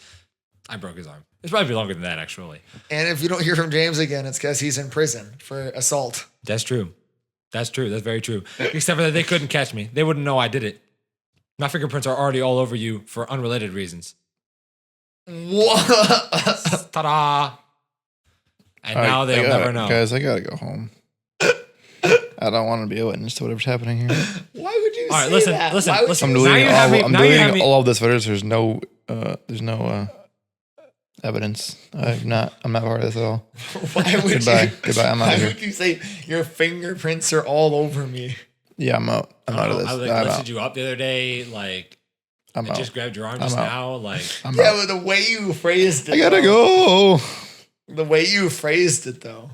[SPEAKER 3] I broke his arm. It's probably longer than that, actually.
[SPEAKER 1] And if you don't hear from James again, it's because he's in prison for assault.
[SPEAKER 3] That's true. That's very true. Except for that they couldn't catch me. They wouldn't know I did it. My fingerprints are already all over you for unrelated reasons.
[SPEAKER 1] What?
[SPEAKER 3] Ta-da! And now they'll never know.
[SPEAKER 2] Guys, I gotta go home. I don't want to be a witness to whatever's happening here.
[SPEAKER 1] Why would you
[SPEAKER 3] All right,
[SPEAKER 1] say that?
[SPEAKER 3] listen.
[SPEAKER 2] I'm
[SPEAKER 3] Now you have me-
[SPEAKER 2] deleting
[SPEAKER 3] now you have me-
[SPEAKER 2] all of this footage. There's no evidence. I'm not part of this at all.
[SPEAKER 1] Why would
[SPEAKER 2] Goodbye.
[SPEAKER 1] you?
[SPEAKER 2] I'm out
[SPEAKER 1] Why
[SPEAKER 2] of here.
[SPEAKER 1] would you say your fingerprints are all over me?
[SPEAKER 2] Yeah, I'm out. I'm out of this.
[SPEAKER 3] I like,
[SPEAKER 2] I'm
[SPEAKER 3] lifted
[SPEAKER 2] out.
[SPEAKER 3] you up the other day, like
[SPEAKER 2] I'm
[SPEAKER 3] I
[SPEAKER 2] out.
[SPEAKER 3] just grabbed your arm
[SPEAKER 2] I'm
[SPEAKER 3] just
[SPEAKER 2] out.
[SPEAKER 3] now, like
[SPEAKER 1] Yeah, but the way you phrased it.
[SPEAKER 2] I gotta
[SPEAKER 1] though,
[SPEAKER 2] go.
[SPEAKER 1] The way you phrased it, though.